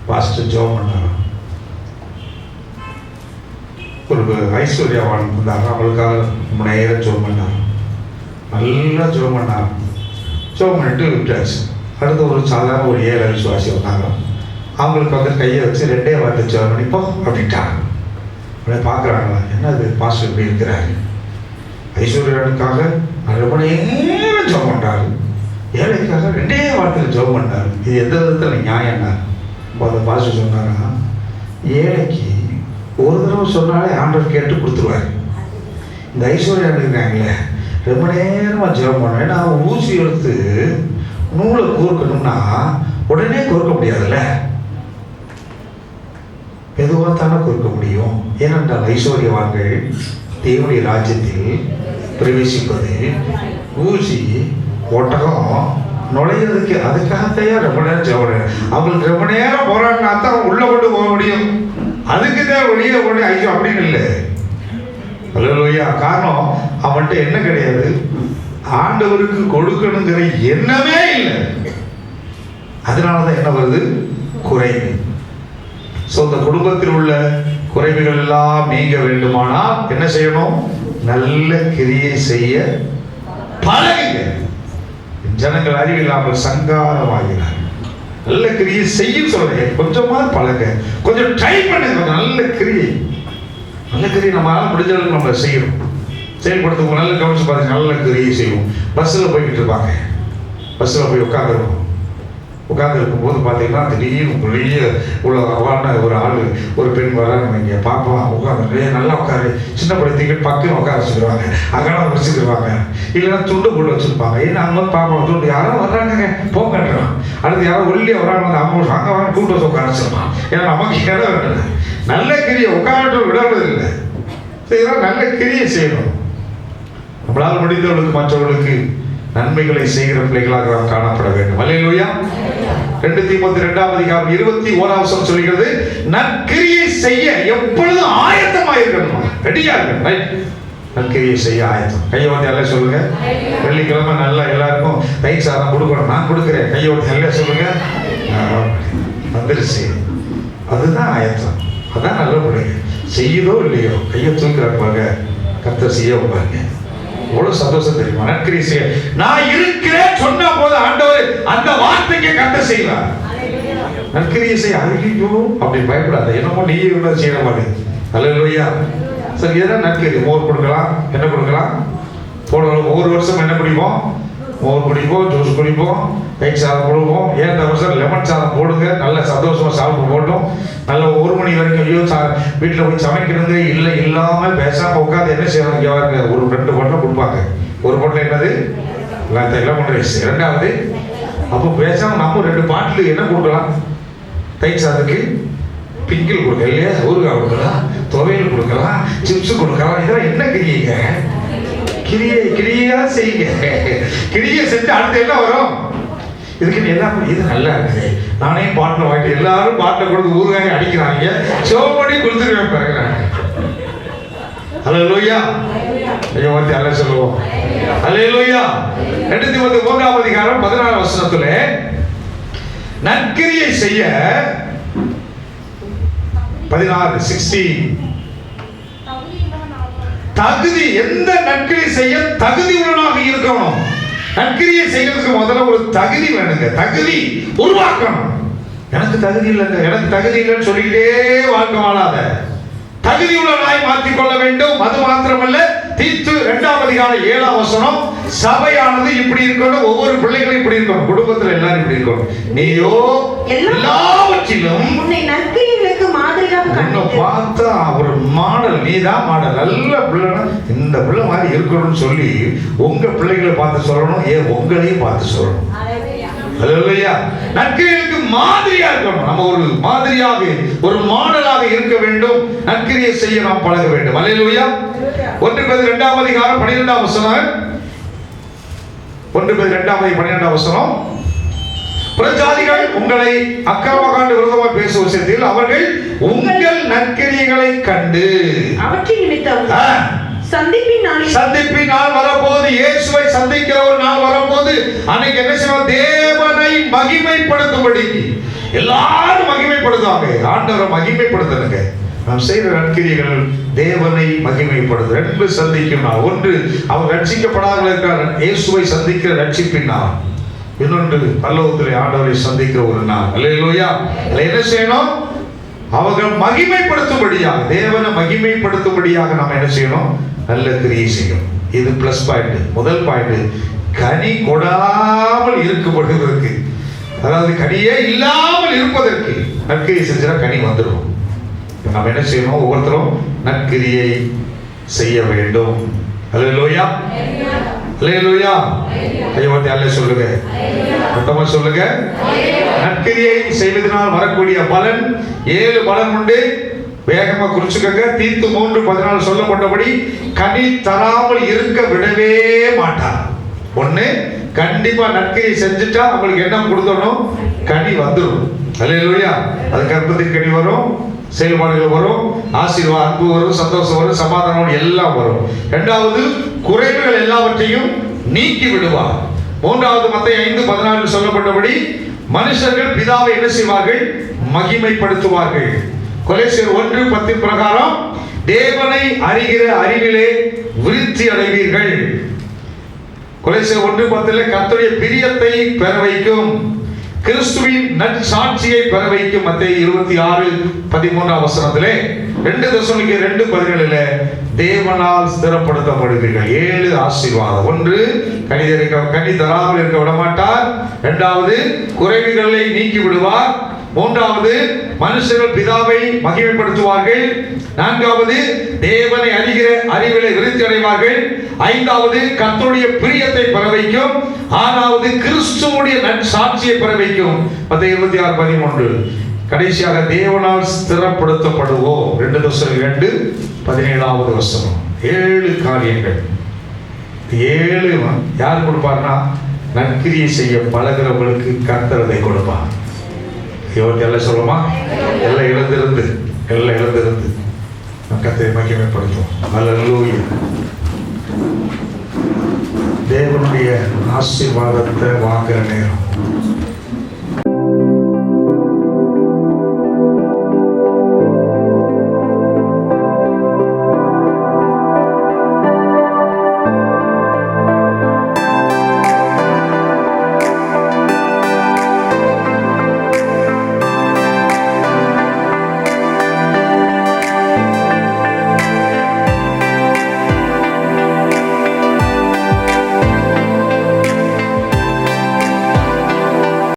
பாஸ்டர் ஜெபம் பண்ணார். ஒரு ஐஸ்வர்யாவான் இருந்தாங்க. அவளுக்காக ரொம்ப நேரம் ஜெபம் பண்ணார். நல்லா ஜெபம் பண்ணார். ஜெபம் பண்ணிட்டு விட்டாச்சு. அடுத்து ஒரு சாதாரண ஒரு 7 விசுவாசி வந்தாங்க. அவங்களுக்கு வந்து கையை வச்சு 2 வார்த்தை ஜெபம் பண்ணிப்போ அப்படின்ட்டாங்க. உடனே பார்க்குறாங்களா, என்னது பாஸ்டர் இப்படி இருக்கிறாரு? ஐஸ்வர்யாவுக்காக ரொம்ப நேரம் ஜெபம் பண்ணுறாரு, ஏழைக்காக 2 வார்த்தையில் ஜெபம் பண்ணார். இது எந்த விதத்தில் நியாயம்னார். இப்போ அந்த பாஸ்டர் சொன்னாங்கன்னா, ஏழைக்கு ஒரு தடவை சொன்னாலே ஆண்டவர் கேட்டு கொடுத்துருவார். இந்த ஐஸ்வர்யா இருக்காங்களே ரொம்ப நேரமாக ஜெபம் பண்ணேன். நான் ஊசி எடுத்து நூலை கோர்க்கணும்னா உடனே கோர்க்க முடியாதுல்ல, மெதுவாக தானே கோர்க்க முடியும். ஏனென்றால் ஐஸ்வர்யவான்கள் தேவனுடைய ராஜ்யத்தில் பிரவேசிப்பது ஊசி ஒட்டகம் நுழையிறதுக்கு. அதுக்காகத்தையா ரொம்ப நேரம் ஜெபம். அவங்களுக்கு ரொம்ப நேரம் போராடினா தான் உள்ள கொண்டு போக முடியும். அதுக்கு தான் வெளியே கொண்டு ஐயோ அப்படின்னு இல்லை. அல்லேலூயா. காரணம் அவன்கிட்ட என்ன கிடையாது? ஆண்டவருக்கு கொடுக்கணுங்கிற எண்ணமே இல்லை. அதனாலதான் என்ன வருது? குறைவு. இந்த குடும்பத்தில் உள்ள குறைவுகள் எல்லாம் நீங்க வேண்டுமானால் என்ன செய்யணும்? நல்ல கிரியை செய்ய பழகுங்க. ஜனங்கள் அறிவில்லாமல் சங்காரமாகிறார். நல்ல கிரியை செய்யும் சொல்றேன். கொஞ்சமா பழக, கொஞ்சம் ட்ரை பண்ணுங்க. நல்ல கிரியை, நல்ல கிரியை நம்மளால முடிஞ்சளவுக்கு நம்ம செய்யணும். செயல்படுத்துவோம். நல்ல கவனிச்சு பாருங்க. நல்ல கிரியை செய்வோம். பஸ்ஸில் போய்கிட்டு இருப்பாங்க. பஸ்ஸில் போய் உட்காந்துருவோம். உட்காந்துருக்கும் போது பார்த்தீங்கன்னா திடீர்னு பெரிய இவ்வளோ அவான ஒரு ஆள், ஒரு பெண் வராங்க. இங்கே பார்ப்போம் உட்காந்து நல்லா உட்காரு. சின்ன படத்துக்கு பக்கம் உட்கார வச்சுருவாங்க. அகலம் வச்சுக்கிடுவாங்க. இல்லைன்னா துண்டு போட்டு வச்சுருப்பாங்க. ஏன்னா அங்கே பார்ப்போம் துண்டு யாரோ வர்றாங்க போங்கன்றான். அடுத்து யாரோ ஒல்லியாக வராங்க. அவங்க அங்கே வாங்க கூட்டு வச்சு உட்கார வச்சிருப்பான். ஏன்னா நமக்கு இடம் வேணும். நல்ல கிரியை உட்காரட்டும் விடுறது இல்லை. இதெல்லாம் நல்ல கிரியை செய்யணும். நம்மளால் முடிந்தவர்களுக்கு மற்றவர்களுக்கு நன்மைகளை செய்கிற பிள்ளைகளாக நாம் காணப்பட வேண்டும். அல்லேலூயா. 2 தீமோத்தேயு 2:21 சொல்கிறது, நற்கிரியை செய்ய எப்பொழுதும் ஆயத்தமாக இருக்கணும். ரெடியா இருக்கணும். ரைட். நற்கிரியை செய்ய ஆயத்தம். கையோட்டி எல்லாம் சொல்லுங்க. வெள்ளிக்கிழமை நல்லா எல்லாருக்கும் தயிர் சாதம் கொடுக்கணும். நான் கொடுக்குறேன். கையோட்டி எல்லாம் சொல்லுங்க. வந்துருச்சு. அதுதான் ஆயத்தம். அதான் நல்ல பிள்ளைங்க. செய்யுதோ இல்லையோ கையை தூக்குறாங்க. கர்த்தர் செய்ய வைப்பாங்க. எவ்வளவு சந்தோஷம் தெரியுமா? நற்கிரியை செய்ய நான் இருக்கிறேன் சொன்ன போது ஆண்டவர் அந்த வார்த்தைக்கு கர்த்தர் செய்வார். நற்கிரியை செய்ய ஐயோ அப்படி பயப்படாத. என்னமோ நீ இவ்வளவு செய்யற மாதிரி. அல்லேலூயா. சரி, எதாவது நற்கிரி மோர் கொடுக்கலாம். என்ன கொடுக்கலாம்? போடுவோம். ஒவ்வொரு வருஷம் என்ன குடிப்போம்? மோர் குடிப்போம், ஜூஸ் குடிப்போம், தயிர் சாதம் போடுவோம். ஏன் இந்த வருஷம் லெமன் சாதம் போடுங்க. நல்ல சந்தோஷமா சாப்பிட்டு போட்டோம். நல்ல 1 மணி வரைக்கும் ஐயோ வீட்டில் போய் சமைக்கிறது இல்லை இல்லாமல் பேசாமல் உட்காந்து என்ன செய்யணும்? இங்கே வாங்க, ஒரு 2 பொட்டலம் கொடுப்பாங்க. ஒரு பொட்டலம் என்னது? Lemon rice. 2வது அப்போ பேசாமல் நம்ம 2 பாட்டில் என்ன கொடுக்கலாம்? தயிர் சாதத்துக்கு பிங்கிள் கொடுக்கலாம் இல்லையா? ஊறுகாய் கொடுக்கலாம், துவையல் கொடுக்கலாம், சிப்ஸ் கொடுக்கலாம். இதெல்லாம் என்ன கிரியைங்க? கிரியா செய்யுங்க. கிரியை செஞ்சு அடுத்து என்ன வரும்? இதுக்கு எல்லாம் இது நல்லா இருக்குது. நானே பாட்டில் வாங்கிட்டு எல்லாரும் பாட்டில் கொடுத்து ஊறுகாய் அடிக்கிறாங்க. சோமடி கொடுத்துருவேன் பாருங்க. அல்லேலூயா. ஐயோ வந்து அல்ல சொல்லுவோம். அல்லேலூயா. 2 தீமோத்தேயு 3:14 நற்கிரியை செய்ய 16 தகுதி. எந்த நற்கிரியை செய்ய தகுதி உள்ளவனாக இருக்கணும். நற்கிரியை செய்யறதுக்கு முதல்ல ஒரு தகுதி வேணுங்க. தகுதி உருவாக்கணும். எனக்கு தகுதி இல்லைங்க, எனக்கு தகுதி இல்லைன்னு சொல்லிக்கிட்டே வாழ்க்கை வாழாத. தகுதி உள்ளவனாய் மாற்றிக்கொள்ள வேண்டும். அது மாத்திரமல்ல, தீத்து 2:7 சபையானது இப்படி இருக்கணும், ஒவ்வொரு பிள்ளைகளும் இப்படி இருக்கணும், குடும்பத்தில் எல்லாரும் இப்படி இருக்கணும். நீயோ எல்லாவற்றிலும் உன்னை நற்கிரியைகளுக்கு மாதிரியாக பார்த்தா ஒரு மாடல், நீதான் மாடல், நல்ல பிள்ளை, இந்த பிள்ளை மாதிரி இருக்கணும்னு சொல்லி உங்க பிள்ளைகளை பார்த்து சொல்லணும், ஏன் உங்களையும் பார்த்து சொல்லணும். நற்கிரியைகளுக்கு மாதிரியா இருக்கணும். நம்ம ஒரு மாதிரியாக, ஒரு மாடலாக இருக்க வேண்டும். நற்கிரியை செய்ய நாம் பழக வேண்டும். அல்லேலூயா. 1 பேதுரு 2:12 1 பேதுரு 2:12 புறஜாதிகள் உங்களை அக்கிரமகாண்ட விரோதமாக பேசும் விஷயத்தில் அவர்கள் உங்கள் நற்கிரியைகளை கண்டு அவற்றின் நிமித்தம் சந்திப்பின் நாள் வரப்போது, இயேசுவை சந்திக்கிற ஒரு நாள் வரப்போது, அன்னைக்கு என்ன செய்வோம்? தேவனை மகிமைப்படுத்தும்படி எல்லாரும் மகிமைப்படுத்துவாங்க. ஆண்டவரை மகிமைப்படுத்தணுங்க. நாம் செய்கிற நற்கிரியைகள் தேவனை மகிமைப்படுத்து. 2 சந்திக்கும் நாள். ஒன்று, அவர் ரட்சிக்கப்படாமல் இருக்கிற இயேசுவை சந்திக்கிற ரட்சிப்பின் நாள். இன்னொன்று, பரலோகத்திலே ஆண்டவரை சந்திக்கிற ஒரு நாள். அல்லேலூயா. என்ன செய்யணும்? அவர்கள் மகிமைப்படுத்தும்படியாக, தேவனை மகிமைப்படுத்தும்படியாக நாம் என்ன செய்யணும்? நல்ல கிரியை செய்யணும். இது பிளஸ் பாயிண்ட். முதல் பாயிண்ட், கனி கொடாமல் இருக்கப்படுவதற்கு, அதாவது கனியே இல்லாமல் இருப்பதற்கு நற்கிரியை செஞ்சா கனி வந்துடும். நாம் என்ன செய்யணும்? ஒவ்வொருத்தரும் நற்கிரியை செய்ய வேண்டும். அல்லேலூயா. அல்லேலூயா. ஐயோத்தி அல்லே சொல்லுங்க, மொத்தமா சொல்லுங்க. நற்கிரியை செய்வதனால் வரக்கூடிய பலன் 7 பலன் உண்டு. வேகமா குறிச்சுக்கங்க. தீத்து 3:14 சொல்லப்பட்டபடி கனி தராமல் இருக்க விடவே மாட்டார். ஒண்ணு, கண்டிப்பா நற்கிரியை செஞ்சுட்டா அவங்களுக்கு என்ன கொடுத்தணும்? கனி வந்துடும். அல்லேலூயா. அது கர்ப்பத்தின் கனி வரும், செயல்பாடுகள் வரும், ஆசீர்வாதம், அன்பு வரும், சந்தோஷம் வரும், சமாதானம் எல்லாம் வரும். 2வது, குறைவுகள் எல்லாவற்றையும் நீக்கி விடுவார். 3வது, மத்தேயு 5:14 சொல்லப்பட்டபடி மனுஷர்கள் பிதாவை என்ன செய்வார்கள்? மகிமைப்படுத்துவார்கள். கொலோசியர் 1:10 பிரகாரம் தேவனை அறிகிற அறிவிலே விருத்தி அடைவீர்கள். கொலோசியர் 1:10 கர்த்தருடைய பிரியத்தை பெற வைக்கும், கிறிஸ்துவின் நற்சாட்சியை பெற வைக்கும். மத்தேயு 26:13 2 தெசலோனிக்கேயர் 2:17 தேவனால் ஸ்திரப்படுத்தப்படுவீர்கள். 7 ஆசீர்வாதம். 1, கனி தராமல் இருக்க விடமாட்டார். 2வது, குறைவுகளை நீக்கி விடுவார். 3வது, மனுஷர்கள் பிதாவை மகிமைப்படுத்துவார்கள். 4வது, தேவனை அறிகிற அறிவிலே விருத்தி அடைவார்கள். 5வது, கர்த்தருடைய பிரியத்தை பெற வைக்கும். 6வது, கிறிஸ்துவுடைய நற்சாட்சியை பெற வைக்கும். மத்தேயு 26:13 கடைசியாக தேவனால் ஸ்திரப்படுத்தப்படுவோம். 2 தெசலோனிக்கேயர் 2:17 7 காரியங்கள். 7 யார் கொடுப்பார்னா, நற்கிரியை செய்ய பழகிறவங்களுக்கு கர்த்தர் அதை கொடுப்பார். இவருக்கு எல்லாம் சொல்லுமா? எல்லாம் இழந்திருந்து கர்த்தரை மகிமைப்படுத்தும். அல்லேலூயா. தேவனுடைய ஆசீர்வாதத்தை வாங்குற நேரம்.